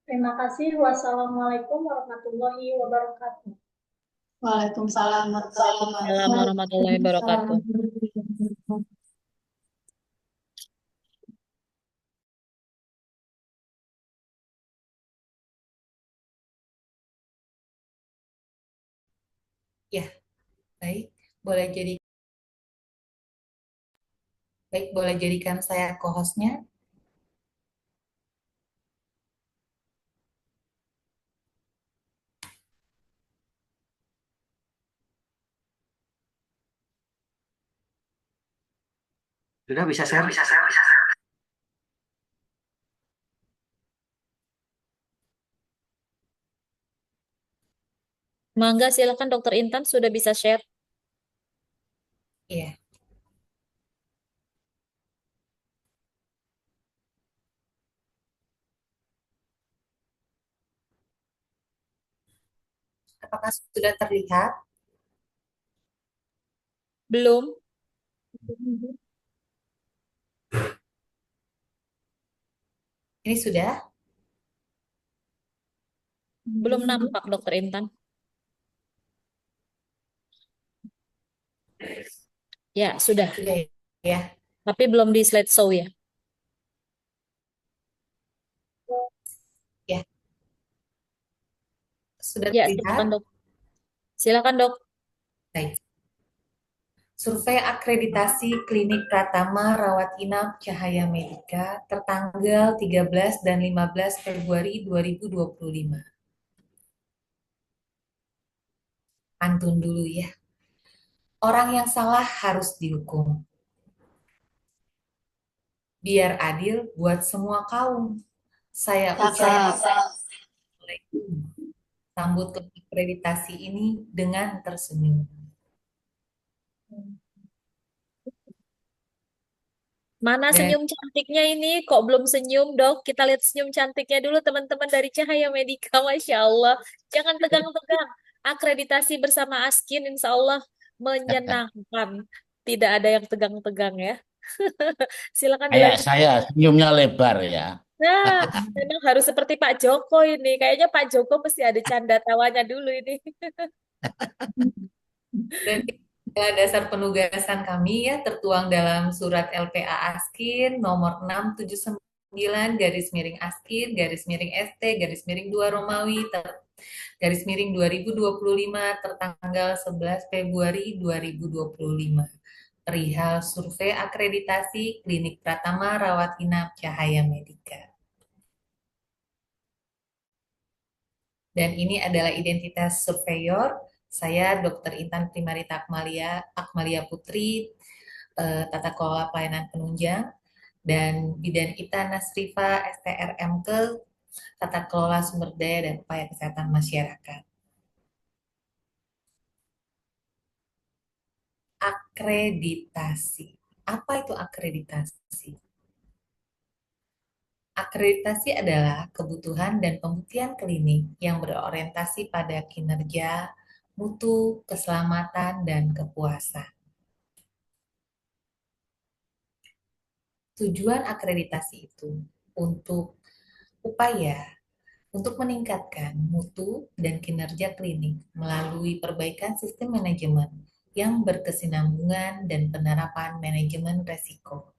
Terima kasih. Wassalamualaikum warahmatullahi wabarakatuh. Waalaikumsalam warahmatullahi wabarakatuh. Ya, baik. Boleh jadikan saya co-hostnya. Sudah bisa share? Mangga silakan Dokter Intan sudah bisa share. Iya. Apakah sudah terlihat? Belum? Ini sudah? Belum nampak Dokter Intan. Ya, sudah. Sudah ya. Tapi belum di slideshow ya. Ya. Sudah Ya, terlihat? silakan Dok. Silakan Dok. Baik. Survei akreditasi Klinik Pratama Rawat Inap Cahaya Medika tertanggal 13 dan 15 Februari 2025. pantun dulu ya. Orang yang salah harus dihukum. Biar adil buat semua kaum. Saya ucapkan Assalamualaikum. Sambut akreditasi ini dengan tersenyum. Mana Dan senyum cantiknya ini? Kok belum senyum, Dok? Kita lihat senyum cantiknya dulu, teman-teman dari Cahaya Medika. Masya Allah. Jangan tegang-tegang. Akreditasi bersama Askin, insya Allah menyenangkan. Tidak ada yang tegang-tegang ya. Silakan Kayak dilanjut. saya senyumnya lebar ya. Nah, memang harus seperti Pak Joko ini. Kayaknya Pak Joko mesti ada canda tawanya dulu ini. Dan ini adalah dasar penugasan kami ya, tertuang dalam surat LPA Askin nomor 679 garis miring Askin garis miring ST garis miring 2 Romawi garis miring 2025 tertanggal 11 Februari 2025 perihal survei akreditasi Klinik Pratama Rawat Inap Cahaya Medika. Dan ini adalah identitas surveyor. Saya Dr. Intan Primarita Akmalia Putri, Tata Kelola Pelayanan Penunjang, dan Bidan Ita Nasrifa STRM ke Tata Kelola Sumber Daya dan Upaya Kesehatan Masyarakat. Akreditasi. Apa itu akreditasi? Akreditasi adalah kebutuhan dan pembuktian klinik yang berorientasi pada kinerja, mutu, keselamatan, dan kepuasan. Tujuan akreditasi itu untuk upaya untuk meningkatkan mutu dan kinerja klinik melalui perbaikan sistem manajemen yang berkesinambungan dan penerapan manajemen resiko.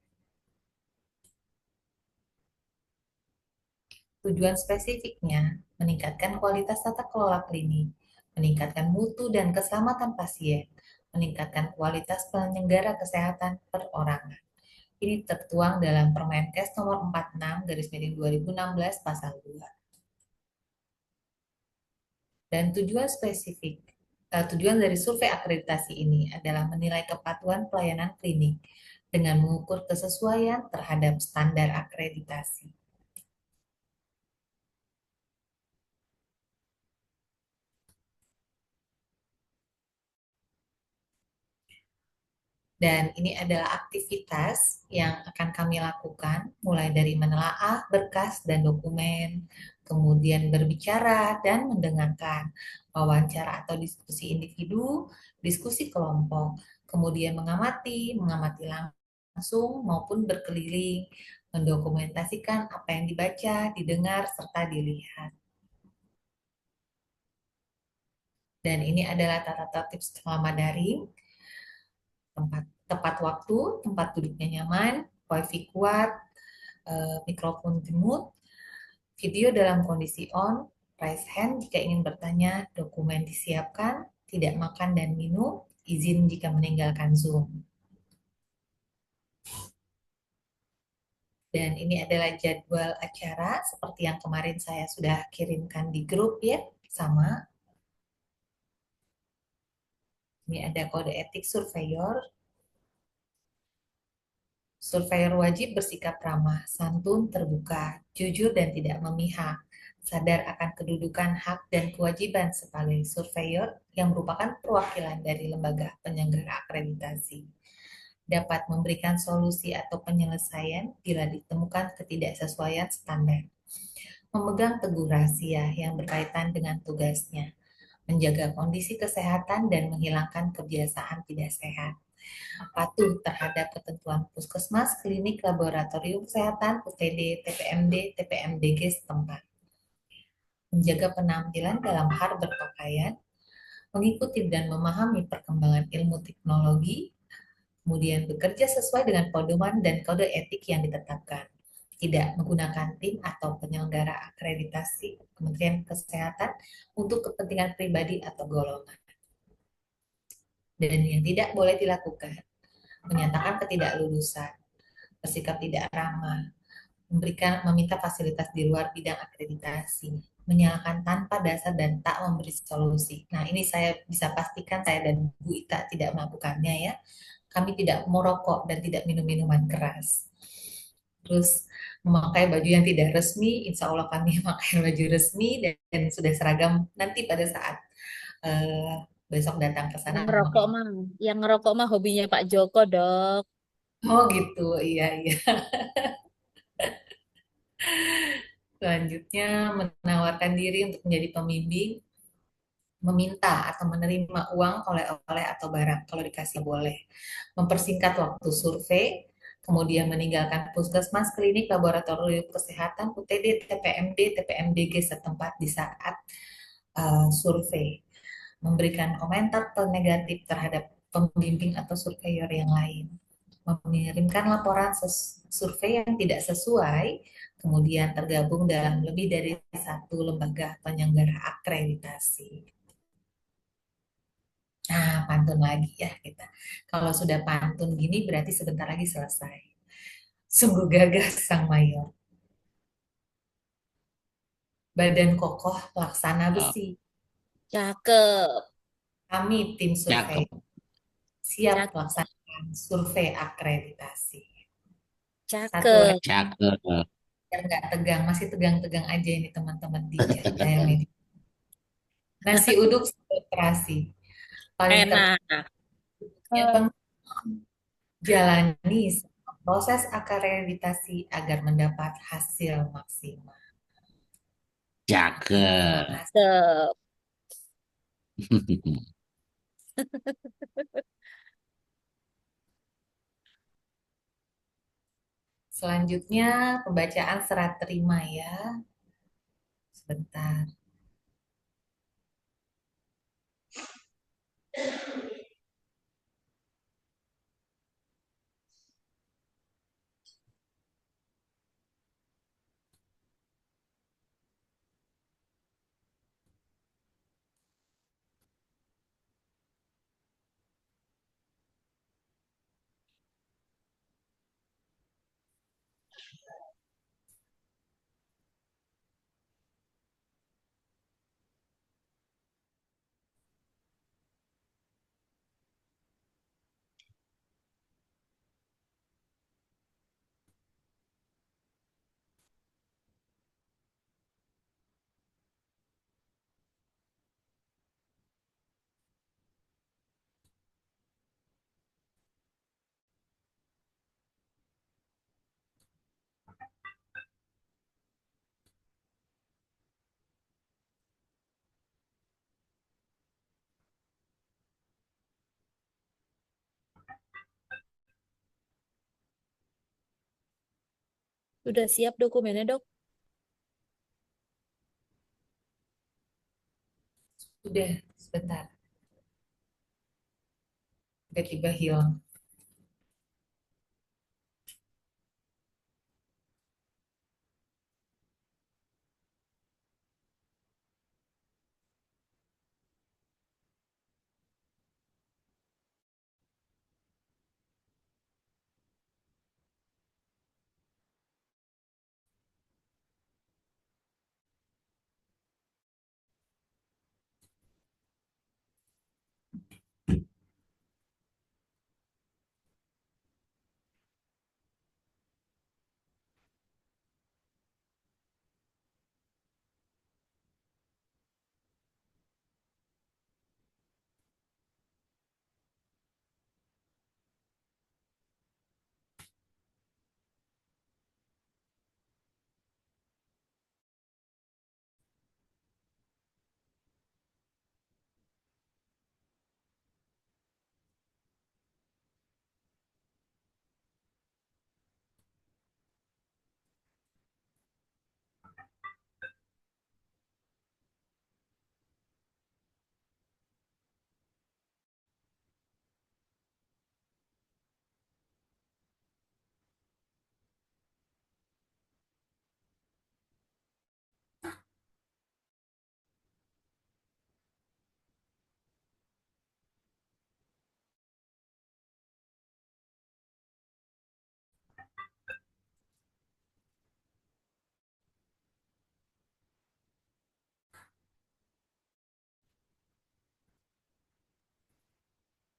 Tujuan spesifiknya meningkatkan kualitas tata kelola klinik, meningkatkan mutu dan keselamatan pasien, meningkatkan kualitas penyelenggara kesehatan perorangan. Ini tertuang dalam Permenkes nomor 46 garis miring 2016 pasal 2. Dan tujuan dari survei akreditasi ini adalah menilai kepatuhan pelayanan klinik dengan mengukur kesesuaian terhadap standar akreditasi. Dan ini adalah aktivitas yang akan kami lakukan, mulai dari menelaah berkas dan dokumen, kemudian berbicara dan mendengarkan, wawancara atau diskusi individu, diskusi kelompok, kemudian mengamati langsung maupun berkeliling, mendokumentasikan apa yang dibaca, didengar, serta dilihat. Dan ini adalah tata tertib selama daring, tepat waktu, tempat duduknya nyaman, wifi kuat, mikrofon mute, video dalam kondisi on, raise hand jika ingin bertanya, dokumen disiapkan, tidak makan dan minum, izin jika meninggalkan Zoom. Dan ini adalah jadwal acara seperti yang kemarin saya sudah kirimkan di grup ya, sama. Ini ada kode etik surveyor. Surveyor wajib bersikap ramah, santun, terbuka, jujur, dan tidak memihak, sadar akan kedudukan hak dan kewajiban sebagai surveyor yang merupakan perwakilan dari lembaga penyelenggara akreditasi, dapat memberikan solusi atau penyelesaian bila ditemukan ketidaksesuaian standar, memegang teguh rahasia yang berkaitan dengan tugasnya, menjaga kondisi kesehatan dan menghilangkan kebiasaan tidak sehat, patuh terhadap ketentuan puskesmas, klinik, laboratorium kesehatan, UTD, TPMD, TPMDG setempat, menjaga penampilan dalam hal berpakaian, mengikuti dan memahami perkembangan ilmu teknologi, kemudian bekerja sesuai dengan pedoman dan kode etik yang ditetapkan, tidak menggunakan tim atau penyelenggara akreditasi Kementerian Kesehatan untuk kepentingan pribadi atau golongan. Dan yang tidak boleh dilakukan, menyatakan ketidaklulusan, bersikap tidak ramah, meminta fasilitas di luar bidang akreditasi, menyalahkan tanpa dasar dan tak memberi solusi. Nah, ini saya bisa pastikan saya dan Bu Ita tidak melakukannya ya. Kami tidak merokok dan tidak minum minuman keras. Terus memakai baju yang tidak resmi, insya Allah kami memakai baju resmi dan sudah seragam nanti pada saat eh, besok datang ke sana Yang memakai. ngerokok mah, yang ngerokok mah hobinya Pak Joko, Dok. Oh gitu, iya iya. Selanjutnya menawarkan diri untuk menjadi pembimbing, meminta atau menerima uang oleh-oleh atau barang kalau dikasih boleh, mempersingkat waktu survei, kemudian meninggalkan puskesmas, klinik, laboratorium kesehatan, UTD, TPMD, TPMDG setempat di saat survei, memberikan komentar negatif terhadap pembimbing atau surveyor yang lain, mengirimkan laporan survei yang tidak sesuai, kemudian tergabung dalam lebih dari satu lembaga penyelenggara akreditasi. Nah, pantun lagi ya kita. Kalau sudah pantun gini berarti sebentar lagi selesai. Sungguh gagah sang mayor. Badan kokoh laksana Oh, besi. Cakep, Kami tim survei cakep, siap cakep, melaksanakan survei akreditasi. Satu cakep. cakep. yang nggak tegang, masih tegang-tegang aja ini teman-teman di Cahaya Media. Nasi uduk sambal terasi. Paling Enak. terpenting jalani proses akreditasi agar mendapat hasil maksimal. Terima Cakep. kasih. Cakep. Selanjutnya pembacaan serat terima ya. Sebentar. Sudah siap dokumennya, Dok? Sudah, sebentar. Tiba-tiba hilang.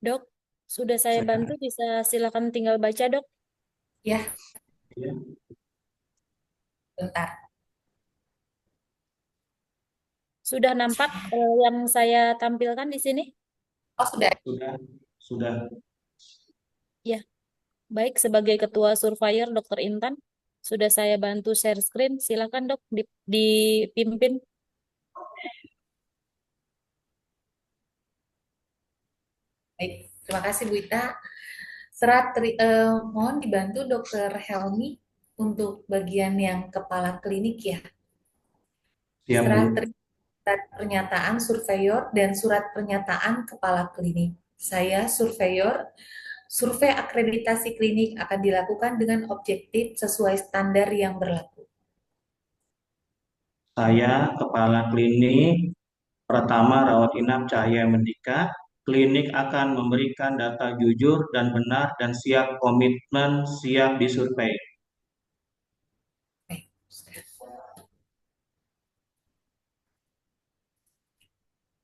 Dok, sudah saya bantu, bisa silakan tinggal baca, Dok. Ya, Ya. bentar. Sudah nampak yang saya tampilkan di sini? Oh, sudah. Sudah. Ya, baik. Sebagai Ketua Surveyor, Dr. Intan, sudah saya bantu share screen. Silakan, Dok, dipimpin. Baik, terima kasih Bu Ita. Mohon dibantu Dr. Helmi untuk bagian yang kepala klinik ya. Siap, Bu. Surat pernyataan surveyor dan surat pernyataan kepala klinik. Saya surveyor. Survei akreditasi klinik akan dilakukan dengan objektif sesuai standar yang berlaku. Saya Kepala Klinik Pratama Rawat Inap Cahaya Medika. Klinik akan memberikan data jujur dan benar dan siap komitmen siap disurvei.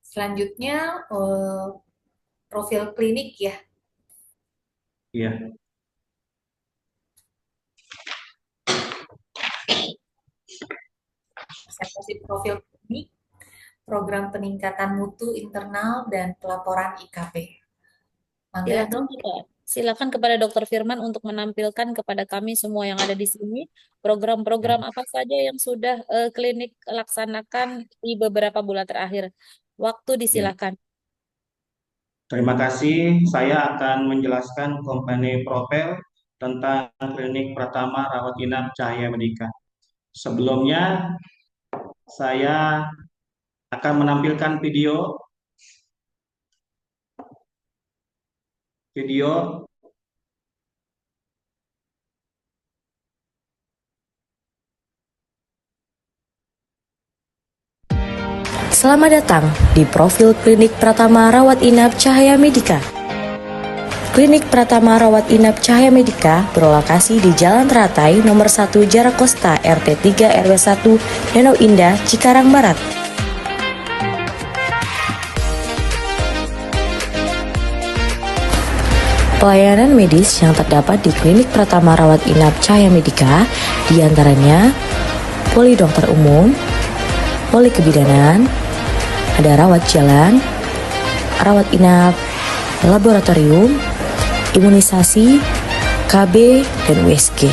Selanjutnya profil klinik ya. Iya. Presentasi profil klinik, program peningkatan mutu internal dan pelaporan IKP. Mangga Dok. Silakan kepada Dr. Firman untuk menampilkan kepada kami semua yang ada di sini program-program apa saja yang sudah klinik laksanakan di beberapa bulan terakhir. Waktu disilakan. Terima kasih. Saya akan menjelaskan company profil tentang Klinik Pratama Rawat Inap Cahaya Medika. Sebelumnya, saya akan menampilkan video Selamat datang di profil Klinik Pratama Rawat Inap Cahaya Medika. Klinik Pratama Rawat Inap Cahaya Medika berlokasi di Jalan Teratai nomor 1 Jarakosta RT 3 RW 1 Danau Indah, Cikarang Barat. Pelayanan medis yang terdapat di Klinik Pratama Rawat Inap Cahaya Medika diantaranya poli dokter umum, poli kebidanan, ada rawat jalan, rawat inap, laboratorium, imunisasi, KB, dan USG.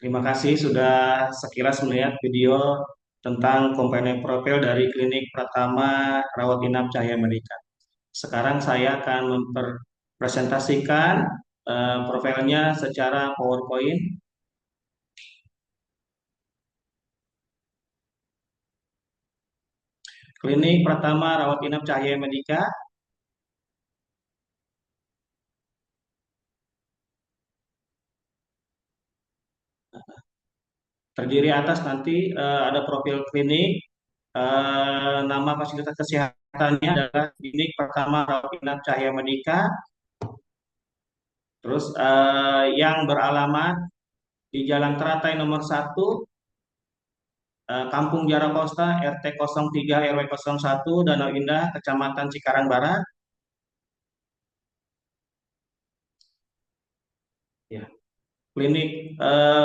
Terima kasih sudah sekilas melihat video tentang komponen profil dari Klinik Pratama Rawat Inap Cahaya Medika. Sekarang saya akan mempresentasikan profilnya secara PowerPoint. Klinik Pratama Rawat Inap Cahaya Medika terdiri atas nanti ada profil klinik, nama fasilitas kesehatannya adalah Klinik Pratama Rawat Inap Cahaya Medika. Terus yang beralamat di Jalan Teratai nomor 1, Kampung Jarakosta, RT 03 RW 01, Danau Indah, Kecamatan Cikarang Barat. Ya. Klinik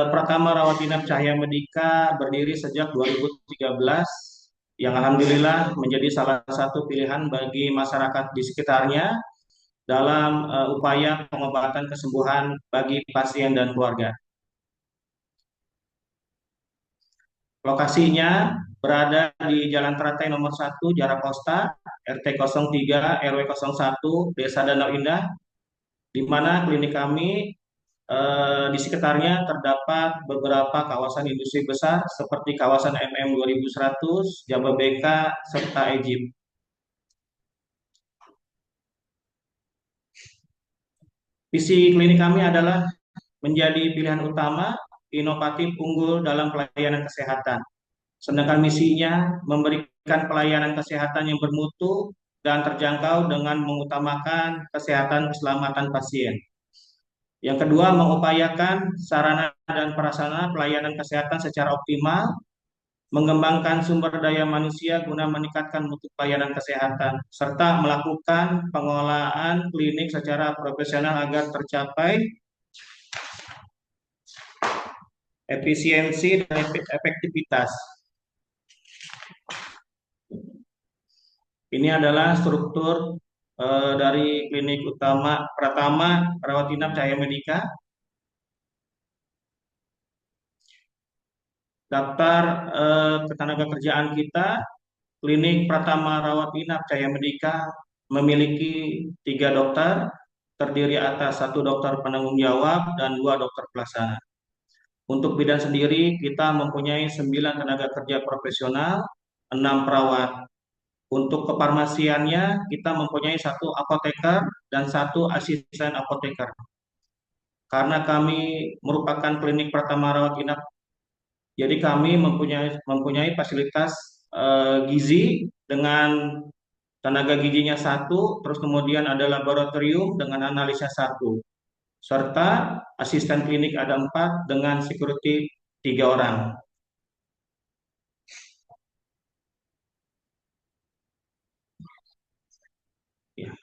Pratama Rawat Inap Cahaya Medika berdiri sejak 2013 yang alhamdulillah menjadi salah satu pilihan bagi masyarakat di sekitarnya dalam upaya pengobatan kesembuhan bagi pasien dan keluarga. Lokasinya berada di Jalan Teratai nomor 1, Jarak Kosta, RT 03, RW 01, Desa Danau Indah, di mana klinik kami di sekitarnya terdapat beberapa kawasan industri besar seperti kawasan MM 2100, Jababeka, serta Egypt. Visi klinik kami adalah menjadi pilihan utama, inovatif, unggul dalam pelayanan kesehatan. Sedangkan misinya memberikan pelayanan kesehatan yang bermutu dan terjangkau dengan mengutamakan kesehatan keselamatan pasien. Yang kedua, mengupayakan sarana dan prasarana pelayanan kesehatan secara optimal, mengembangkan sumber daya manusia guna meningkatkan mutu pelayanan kesehatan, serta melakukan pengelolaan klinik secara profesional agar tercapai efisiensi dan efektivitas. Ini adalah struktur dari klinik utama Pratama Rawat Inap Cahaya Medika. Daftar ketenaga kerjaan kita, klinik Pratama Rawat Inap Cahaya Medika memiliki 3 dokter, terdiri atas 1 dokter penanggung jawab dan 2 dokter pelaksana. Untuk bidan sendiri, kita mempunyai 9 tenaga kerja profesional, 6 perawat. Untuk kefarmasiannya, kita mempunyai 1 apoteker dan 1 asisten apoteker. Karena kami merupakan klinik Pratama Rawat Inap, jadi kami mempunyai fasilitas gizi dengan tenaga gizinya 1, terus kemudian ada laboratorium dengan analisa 1, serta asisten klinik ada 4 dengan security 3 orang. Ya.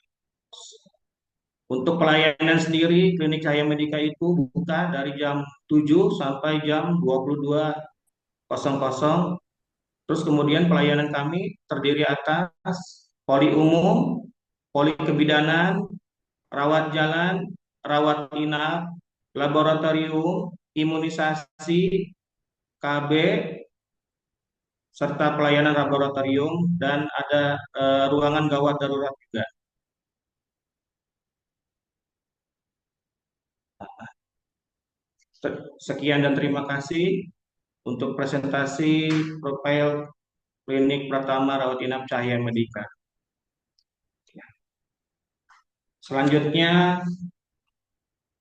Untuk pelayanan sendiri, klinik Cahaya Medika itu buka dari jam 7 sampai jam 22.00. Terus kemudian pelayanan kami terdiri atas poli umum, poli kebidanan, rawat jalan, rawat inap, laboratorium, imunisasi, KB, serta pelayanan laboratorium, dan ada ruangan gawat darurat juga. Sekian dan terima kasih untuk presentasi profil klinik Pratama Rawat Inap Cahaya Medika. Selanjutnya,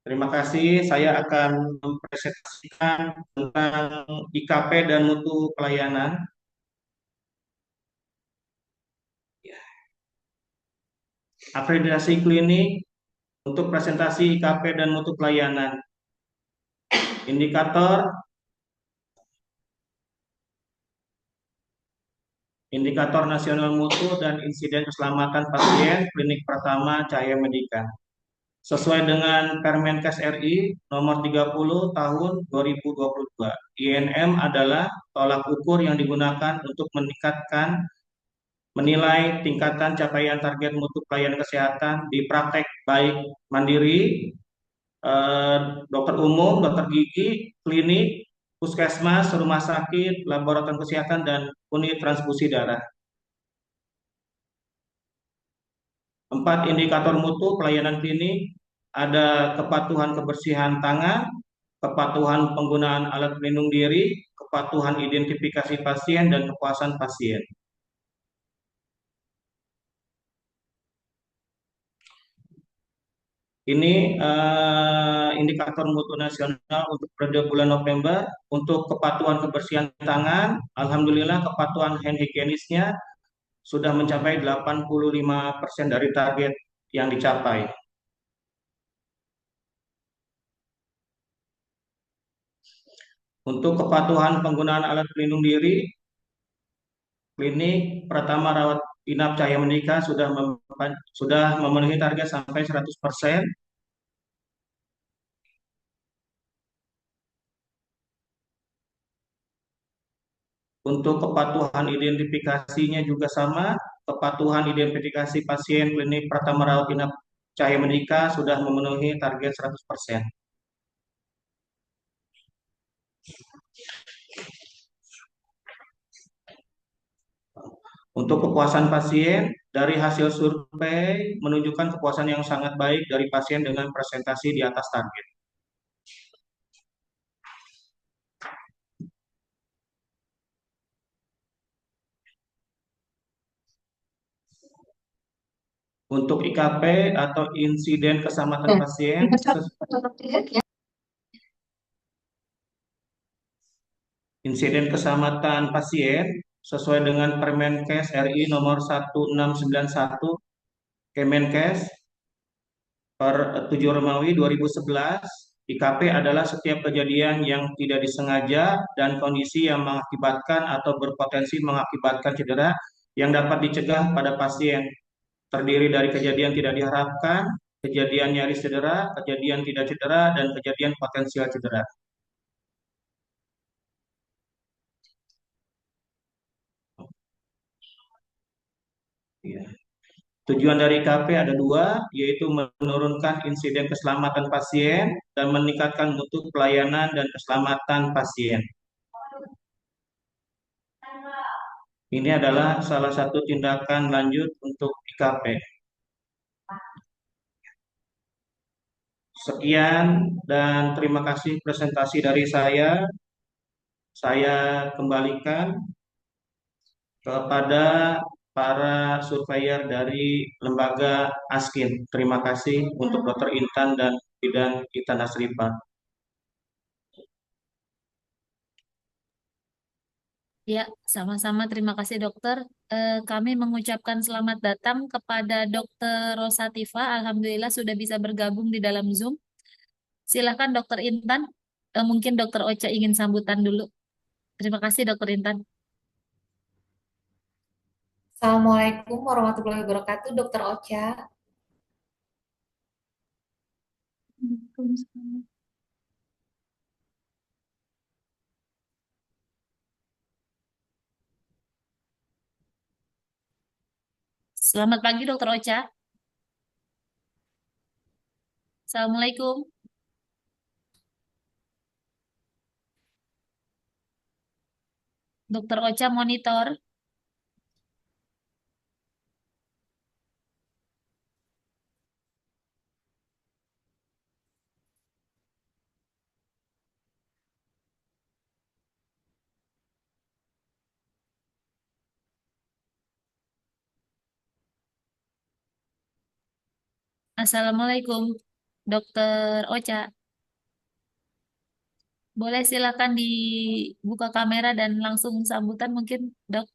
terima kasih. Saya akan mempresentasikan tentang IKP dan mutu pelayanan. Akreditasi klinik untuk presentasi IKP dan mutu pelayanan. Indikator nasional mutu dan insiden keselamatan pasien klinik Pratama Cahaya Medika. Sesuai dengan Permenkes RI nomor 30 tahun 2022. INM adalah tolak ukur yang digunakan untuk menilai tingkatan capaian target mutu pelayanan kesehatan di praktek baik mandiri, dokter umum, dokter gigi, klinik, puskesmas, rumah sakit, laboratorium kesehatan, dan unit transfusi darah. 4 indikator mutu pelayanan klinik, ada kepatuhan kebersihan tangan, kepatuhan penggunaan alat pelindung diri, kepatuhan identifikasi pasien, dan kepuasan pasien. Ini indikator mutu nasional untuk periode bulan November. Untuk kepatuhan kebersihan tangan, alhamdulillah kepatuhan hand higienisnya sudah mencapai 85% dari target yang dicapai. Untuk kepatuhan penggunaan alat pelindung diri, klinik Pratama Rawat Inap Cahaya Medika sudah memenuhi target sampai 100%. Untuk kepatuhan identifikasinya juga sama. Kepatuhan identifikasi pasien klinik Pratama Rawat Inap Cahaya Medika sudah memenuhi target 100%. Untuk kepuasan pasien, dari hasil survei menunjukkan kepuasan yang sangat baik dari pasien dengan presentasi di atas target. Untuk IKP atau insiden keselamatan pasien, sesuai dengan Permenkes RI nomor 1691 Kemenkes per 7 Romawi 2011, IKP adalah setiap kejadian yang tidak disengaja dan kondisi yang mengakibatkan atau berpotensi mengakibatkan cedera yang dapat dicegah pada pasien. Terdiri dari kejadian tidak diharapkan, kejadian nyaris cedera, kejadian tidak cedera, dan kejadian potensial cedera. Ya. Tujuan dari IKP ada dua, yaitu menurunkan insiden keselamatan pasien dan meningkatkan mutu pelayanan dan keselamatan pasien. Ini adalah salah satu tindakan lanjut untuk IKP. Sekian dan terima kasih presentasi dari saya. Saya kembalikan kepada para surveyor dari lembaga Askin. Terima kasih untuk Dr. Intan dan Bidan Intan Asrifa. Ya, sama-sama. Terima kasih dokter. Kami mengucapkan selamat datang kepada Dokter Rosatifa. Alhamdulillah sudah bisa bergabung di dalam Zoom. Silakan Dokter Intan. Mungkin Dokter Ocha ingin sambutan dulu. Terima kasih Dokter Intan. Assalamualaikum warahmatullahi wabarakatuh, Dokter Ocha. Selamat pagi Dokter Ocha. Assalamualaikum. Dokter Ocha monitor. Assalamualaikum Dokter Ocha. Boleh silakan dibuka kamera dan langsung sambutan mungkin dok.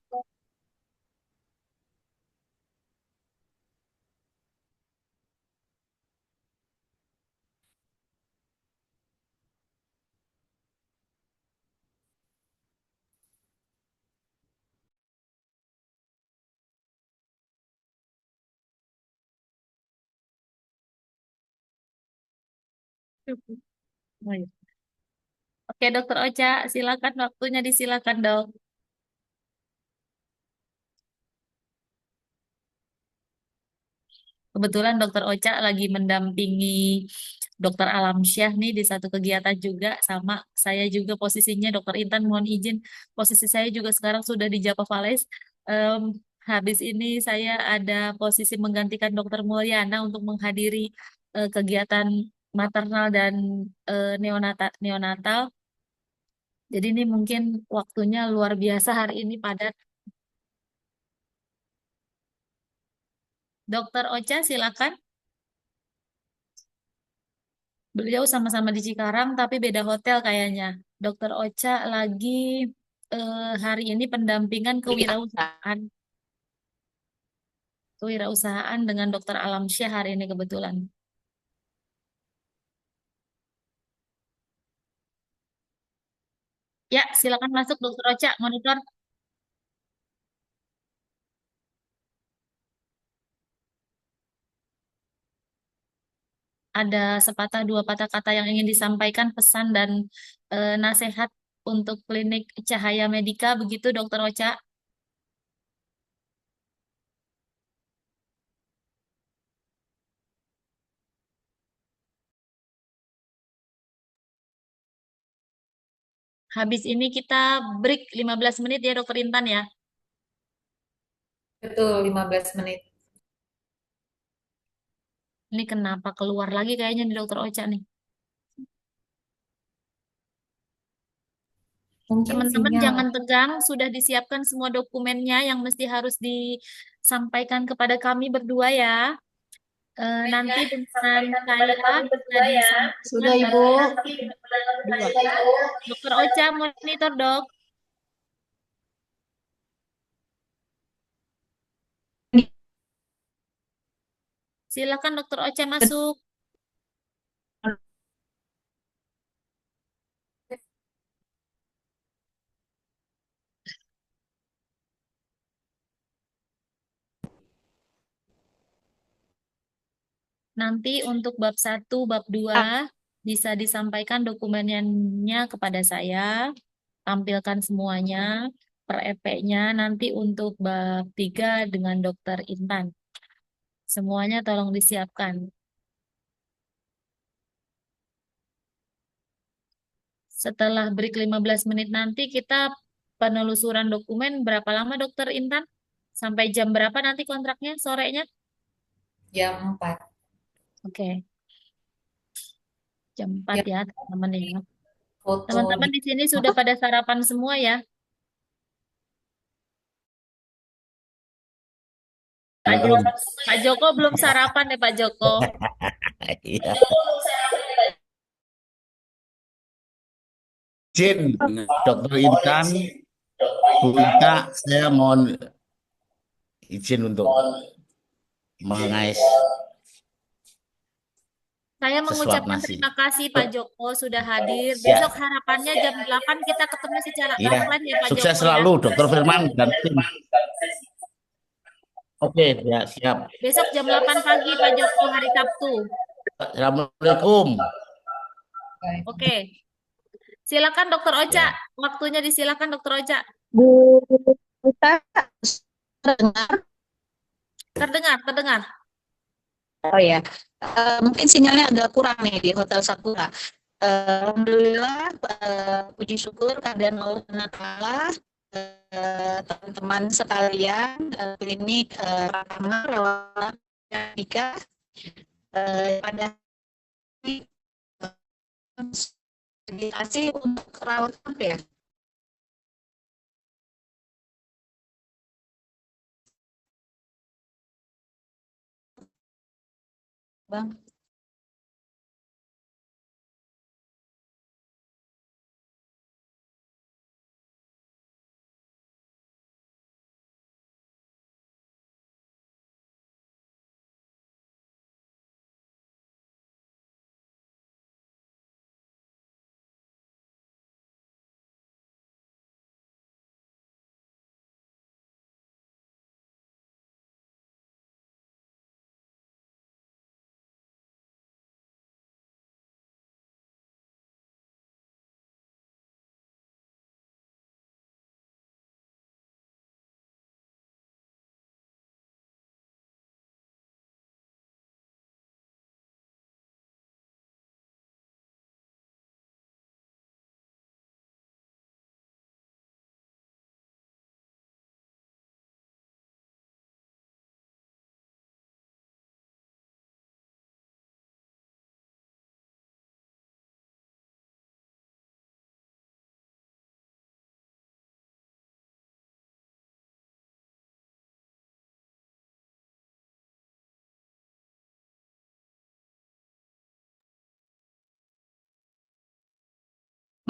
Oh, iya. Oke Dokter Ocha, silakan waktunya disilakan dok. Kebetulan Dokter Ocha lagi mendampingi Dokter Alamsyah nih di satu kegiatan juga sama saya juga posisinya Dokter Intan mohon izin posisi saya juga sekarang sudah di Java Fales. Em, habis ini saya ada posisi menggantikan Dokter Mulyana untuk menghadiri kegiatan maternal dan neonatal. Jadi ini mungkin waktunya luar biasa hari ini padat. Dokter Ocha silakan. Beliau sama-sama di Cikarang tapi beda hotel kayaknya. Dokter Ocha lagi hari ini pendampingan kewirausahaan dengan Dokter Alamsyah hari ini kebetulan. Ya, silakan masuk Dokter Ocha monitor. Ada sepatah dua patah kata yang ingin disampaikan pesan dan nasihat untuk klinik Cahaya Medika, begitu Dokter Ocha? Habis ini kita break 15 menit ya Dokter Intan ya. Betul, 15 menit. Ini kenapa keluar lagi kayaknya nih Dokter Ocha nih. Mungkin Teman-teman sinyal. jangan tegang, sudah disiapkan semua dokumennya yang mesti harus disampaikan kepada kami berdua ya. Nanti dengan saya bisa disampaikan Sudah, Ibu. berdua. Dokter Ocha monitor dok. Silakan Dokter Ocha masuk. Nanti untuk bab 1, bab 2 bisa disampaikan dokumennya kepada saya. Tampilkan semuanya per EP-nya. Nanti untuk bab 3 dengan Dokter Intan. Semuanya tolong disiapkan. Setelah break 15 menit nanti kita penelusuran dokumen berapa lama Dokter Intan? Sampai jam berapa nanti kontraknya sorenya? Jam 4. Oke. Jam 4 Jam ya teman-teman ya. foto Teman-teman di di sini sudah pada sarapan semua ya? belum. Pak Joko belum sarapan ya Pak Joko? Iya. Izin, Dokter Intan, Bu Ita, saya mohon izin untuk mengais Saya sesuap mengucapkan nasi. terima kasih Pak Joko sudah hadir. Ya, Besok harapannya jam 8 kita ketemu secara iya. offline ya Pak Sukses Joko ya. selalu, Dokter Firman dan tim. Oke, ya siap. Besok jam 8 pagi Pak Joko hari Sabtu. Assalamualaikum. Oke. Silakan Dokter Ocha. Ya. Waktunya disilakan Dokter Ocha. Bu Uta, dengar? Terdengar, terdengar. Oh ya, mungkin sinyalnya agak kurang nih di Hotel Sakura. Alhamdulillah, puji syukur keadaan Allah Ta'ala, teman-teman sekalian, klinik Pratama Rawat Medika pada konsultasi untuk rawat ya. Bang.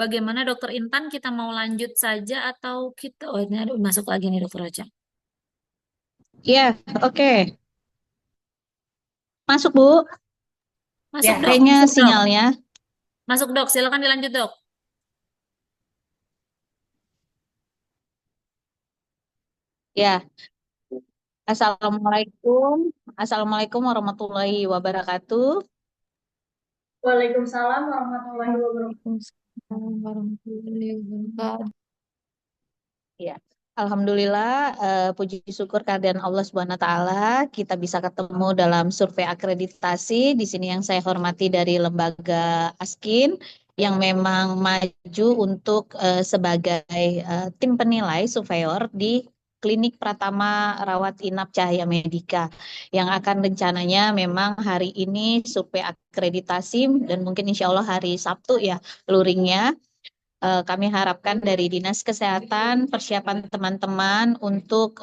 Bagaimana Dokter Intan, kita mau lanjut saja atau kita... Oh, ini ada masuk lagi nih Dokter Ocha. Ya, oke. Masuk, Bu. Masuk Ya, dok, kayaknya masuk dok. sinyalnya. Masuk dok, silakan dilanjut dok. Ya, Assalamualaikum. Assalamualaikum warahmatullahi wabarakatuh. Waalaikumsalam warahmatullahi wabarakatuh. Waalaikumsalam warahmatullahi wabarakatuh. Ya, Alhamdulillah, puji syukur kehadiran Allah Subhanahu wa Ta'ala, kita bisa ketemu dalam survei akreditasi. Di sini yang saya hormati dari lembaga Askin yang memang maju untuk sebagai tim penilai surveyor di Klinik Pratama Rawat Inap Cahaya Medika yang akan rencananya memang hari ini survei akreditasi dan mungkin insya Allah hari Sabtu ya luringnya. Kami harapkan dari Dinas Kesehatan persiapan teman-teman untuk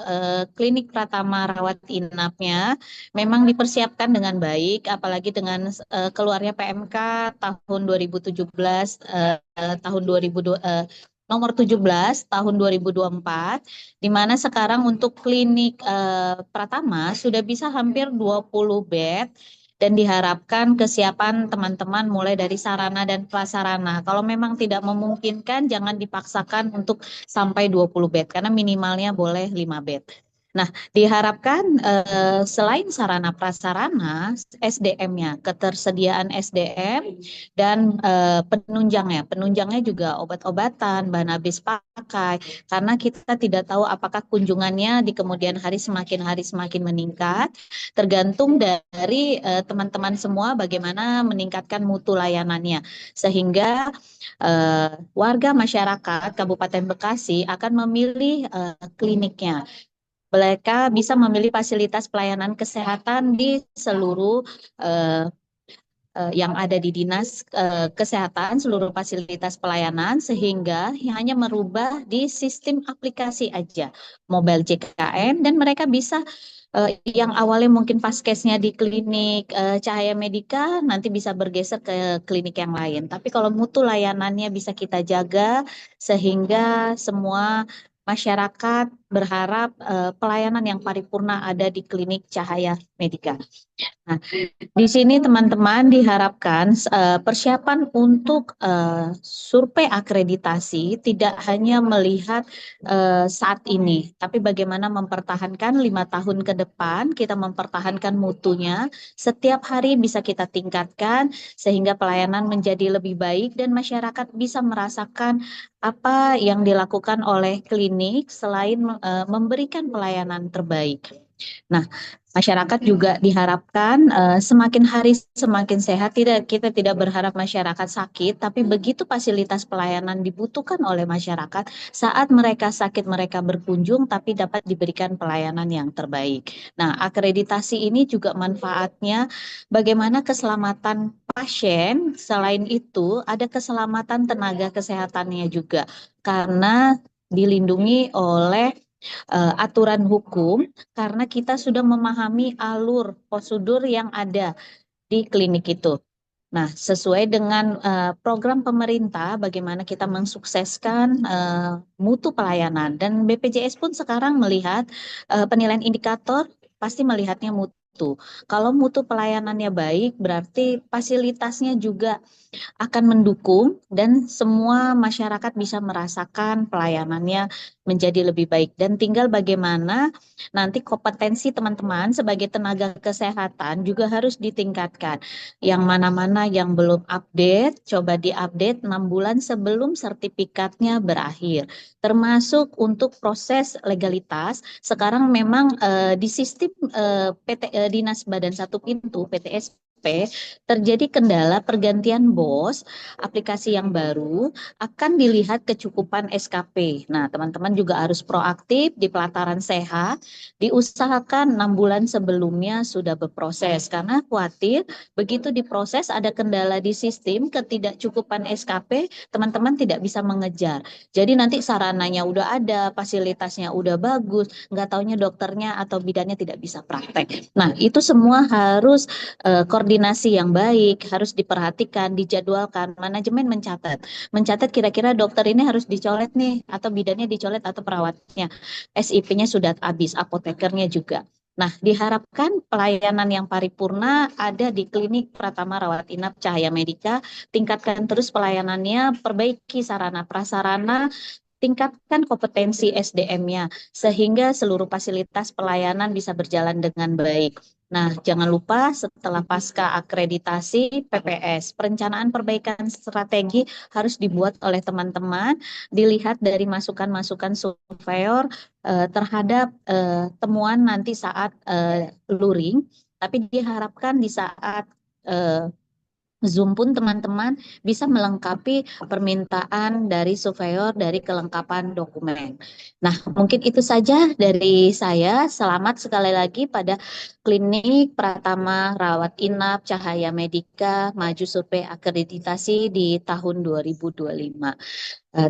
klinik Pratama rawat inapnya memang dipersiapkan dengan baik, apalagi dengan keluarnya PMK tahun 2017 tahun 2002 nomor 17 tahun 2024, di mana sekarang untuk klinik Pratama sudah bisa hampir 20 bed dan diharapkan kesiapan teman-teman mulai dari sarana dan prasarana. Kalau memang tidak memungkinkan, jangan dipaksakan untuk sampai 20 bed, karena minimalnya boleh 5 bed. Nah, diharapkan selain sarana prasarana, SDM-nya, ketersediaan SDM dan penunjangnya juga obat-obatan, bahan habis pakai, karena kita tidak tahu apakah kunjungannya di kemudian hari semakin meningkat, tergantung dari teman-teman semua bagaimana meningkatkan mutu layanannya, sehingga warga masyarakat Kabupaten Bekasi akan memilih kliniknya. Mereka bisa memilih fasilitas pelayanan kesehatan di seluruh yang ada di Dinas Kesehatan, seluruh fasilitas pelayanan, sehingga hanya merubah di sistem aplikasi aja, mobile JKN, dan mereka bisa yang awalnya mungkin paskesnya di klinik Cahaya Medika, nanti bisa bergeser ke klinik yang lain. Tapi kalau mutu layanannya bisa kita jaga, sehingga semua masyarakat berharap pelayanan yang paripurna ada di klinik Cahaya Medika. Nah, di sini teman-teman diharapkan persiapan untuk survei akreditasi tidak hanya melihat saat ini, tapi bagaimana mempertahankan 5 tahun ke depan, kita mempertahankan mutunya, setiap hari bisa kita tingkatkan sehingga pelayanan menjadi lebih baik dan masyarakat bisa merasakan apa yang dilakukan oleh klinik selain memberikan pelayanan terbaik. Nah, masyarakat juga diharapkan semakin hari semakin sehat. Kita tidak berharap masyarakat sakit, tapi begitu fasilitas pelayanan dibutuhkan oleh masyarakat, saat mereka sakit mereka berkunjung, tapi dapat diberikan pelayanan yang terbaik. Nah, akreditasi ini juga manfaatnya bagaimana keselamatan pasien, selain itu ada keselamatan tenaga kesehatannya juga, karena dilindungi oleh aturan hukum, karena kita sudah memahami alur prosedur yang ada di klinik itu. Nah, sesuai dengan program pemerintah, bagaimana kita mensukseskan mutu pelayanan, dan BPJS pun sekarang melihat penilaian indikator pasti melihatnya mutu. Kalau mutu pelayanannya baik, berarti fasilitasnya juga akan mendukung dan semua masyarakat bisa merasakan pelayanannya menjadi lebih baik. Dan tinggal bagaimana nanti kompetensi teman-teman sebagai tenaga kesehatan juga harus ditingkatkan. Yang mana-mana yang belum update, coba diupdate 6 bulan sebelum sertifikatnya berakhir. Termasuk untuk proses legalitas, sekarang memang di sistem Dinas Badan Satu Pintu, PTSP, terjadi kendala pergantian BOS, aplikasi yang baru akan dilihat kecukupan SKP. Nah, teman-teman juga harus proaktif di pelataran sehat, diusahakan 6 bulan sebelumnya sudah berproses, karena khawatir begitu diproses ada kendala di sistem, ketidakcukupan SKP, teman-teman tidak bisa mengejar. Jadi nanti sarananya udah ada, fasilitasnya udah bagus, nggak taunya dokternya atau bidannya tidak bisa praktek. Nah, itu semua harus koordinasi yang baik, harus diperhatikan, dijadwalkan, manajemen mencatat kira-kira dokter ini harus dicolet nih, atau bidannya dicolet atau perawatnya, SIP-nya sudah habis, apotekernya juga. Nah, diharapkan pelayanan yang paripurna ada di klinik Pratama Rawat Inap Cahaya Medika, tingkatkan terus pelayanannya, perbaiki sarana prasarana, tingkatkan kompetensi SDM-nya, sehingga seluruh fasilitas pelayanan bisa berjalan dengan baik. Nah, jangan lupa setelah pasca akreditasi PPS, perencanaan perbaikan strategi harus dibuat oleh teman-teman, dilihat dari masukan-masukan surveyor terhadap temuan nanti saat luring, tapi diharapkan di saat Zoom pun teman-teman bisa melengkapi permintaan dari surveyor dari kelengkapan dokumen. Nah, mungkin itu saja dari saya. Selamat sekali lagi pada Klinik Pratama Rawat Inap Cahaya Medika Maju Survei Akreditasi di tahun 2025.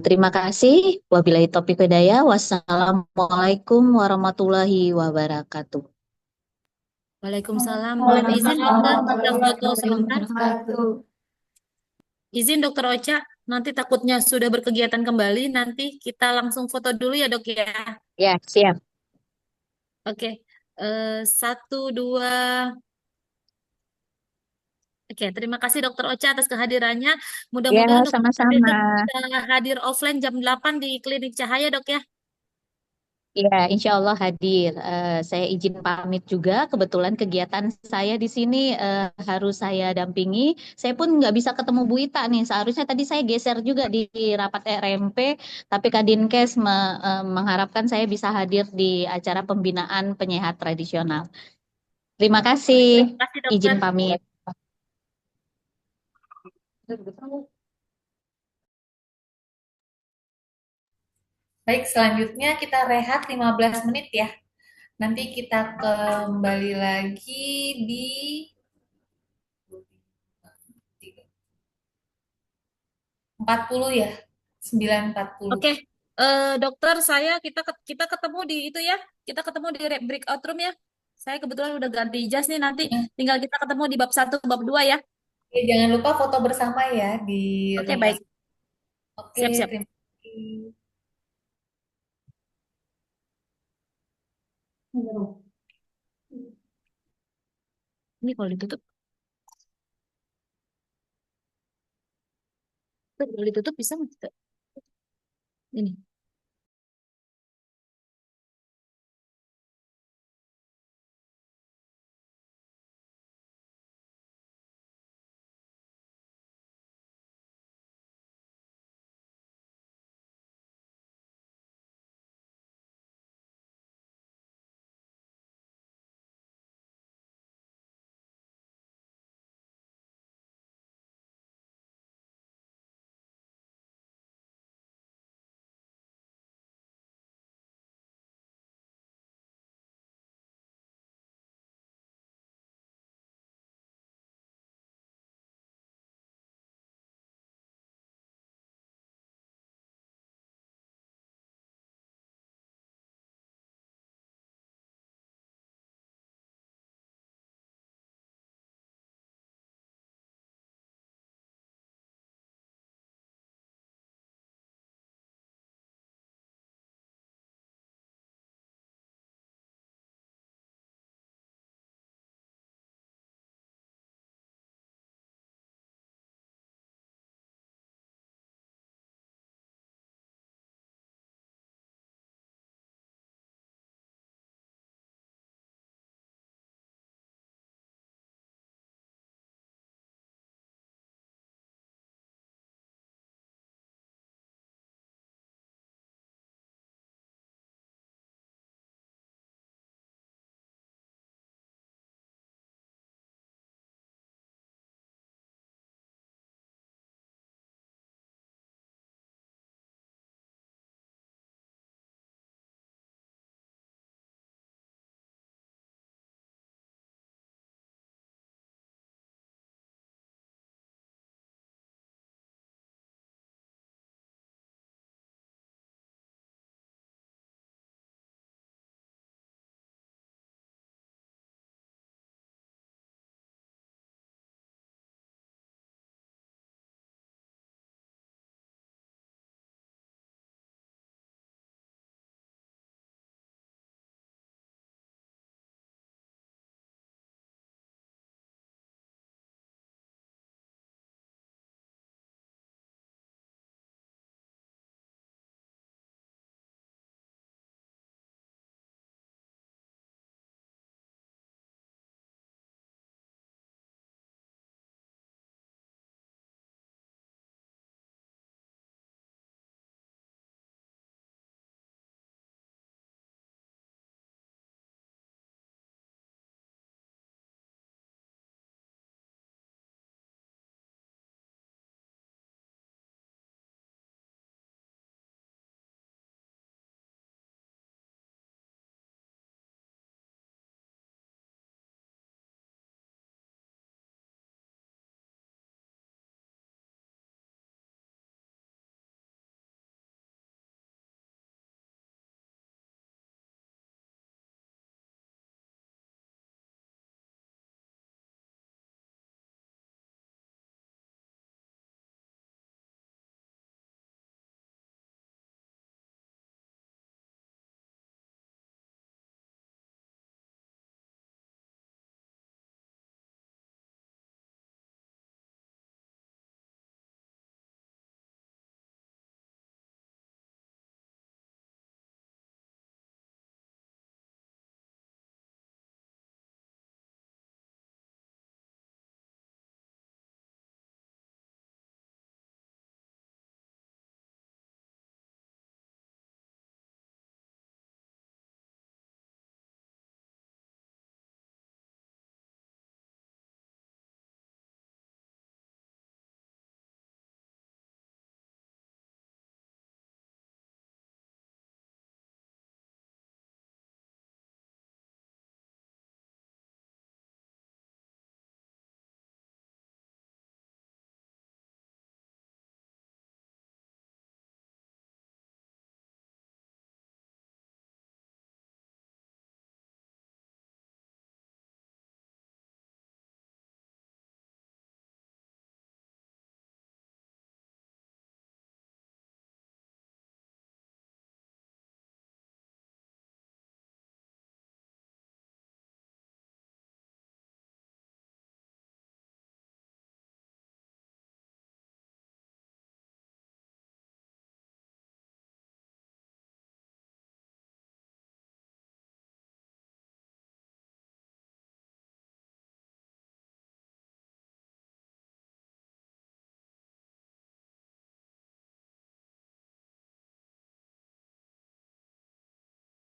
Terima kasih. Wabillahi taufiq hidayah. Wassalamualaikum warahmatullahi wabarakatuh. Waalaikumsalam. Mohon izin dokter, kita foto sebentar. Izin dokter Ocha, nanti takutnya sudah berkegiatan kembali, nanti kita langsung foto dulu ya dok ya. Ya, siap. Oke, satu, dua. Oke, terima kasih dokter Ocha atas kehadirannya. Ya, Mudah-mudahan dokter sama-sama. bisa hadir offline jam 8 di Klinik Cahaya dok ya. Ya, insya Allah hadir. Saya izin pamit juga. Kebetulan kegiatan saya di sini harus saya dampingi. Saya pun nggak bisa ketemu Bu Ita nih. Seharusnya tadi saya geser juga di rapat RMP, tapi Kadinkes mengharapkan saya bisa hadir di acara pembinaan penyehat tradisional. Terima kasih. Terima kasih dokter. Izin pamit. Baik, selanjutnya kita rehat 15 menit ya. Nanti kita kembali lagi di 40 ya. 9.40. Oke, dokter kita ketemu di itu ya. Kita ketemu di breakout room ya. Saya kebetulan udah ganti jas nih, nanti tinggal kita ketemu di bab 1, bab 2 ya. Oke, jangan lupa foto bersama ya di Oke, room. baik. Oke, Siap-siap. terima kasih. Ini kalau ditutup. Kalau ditutup bisa nggak? Ini.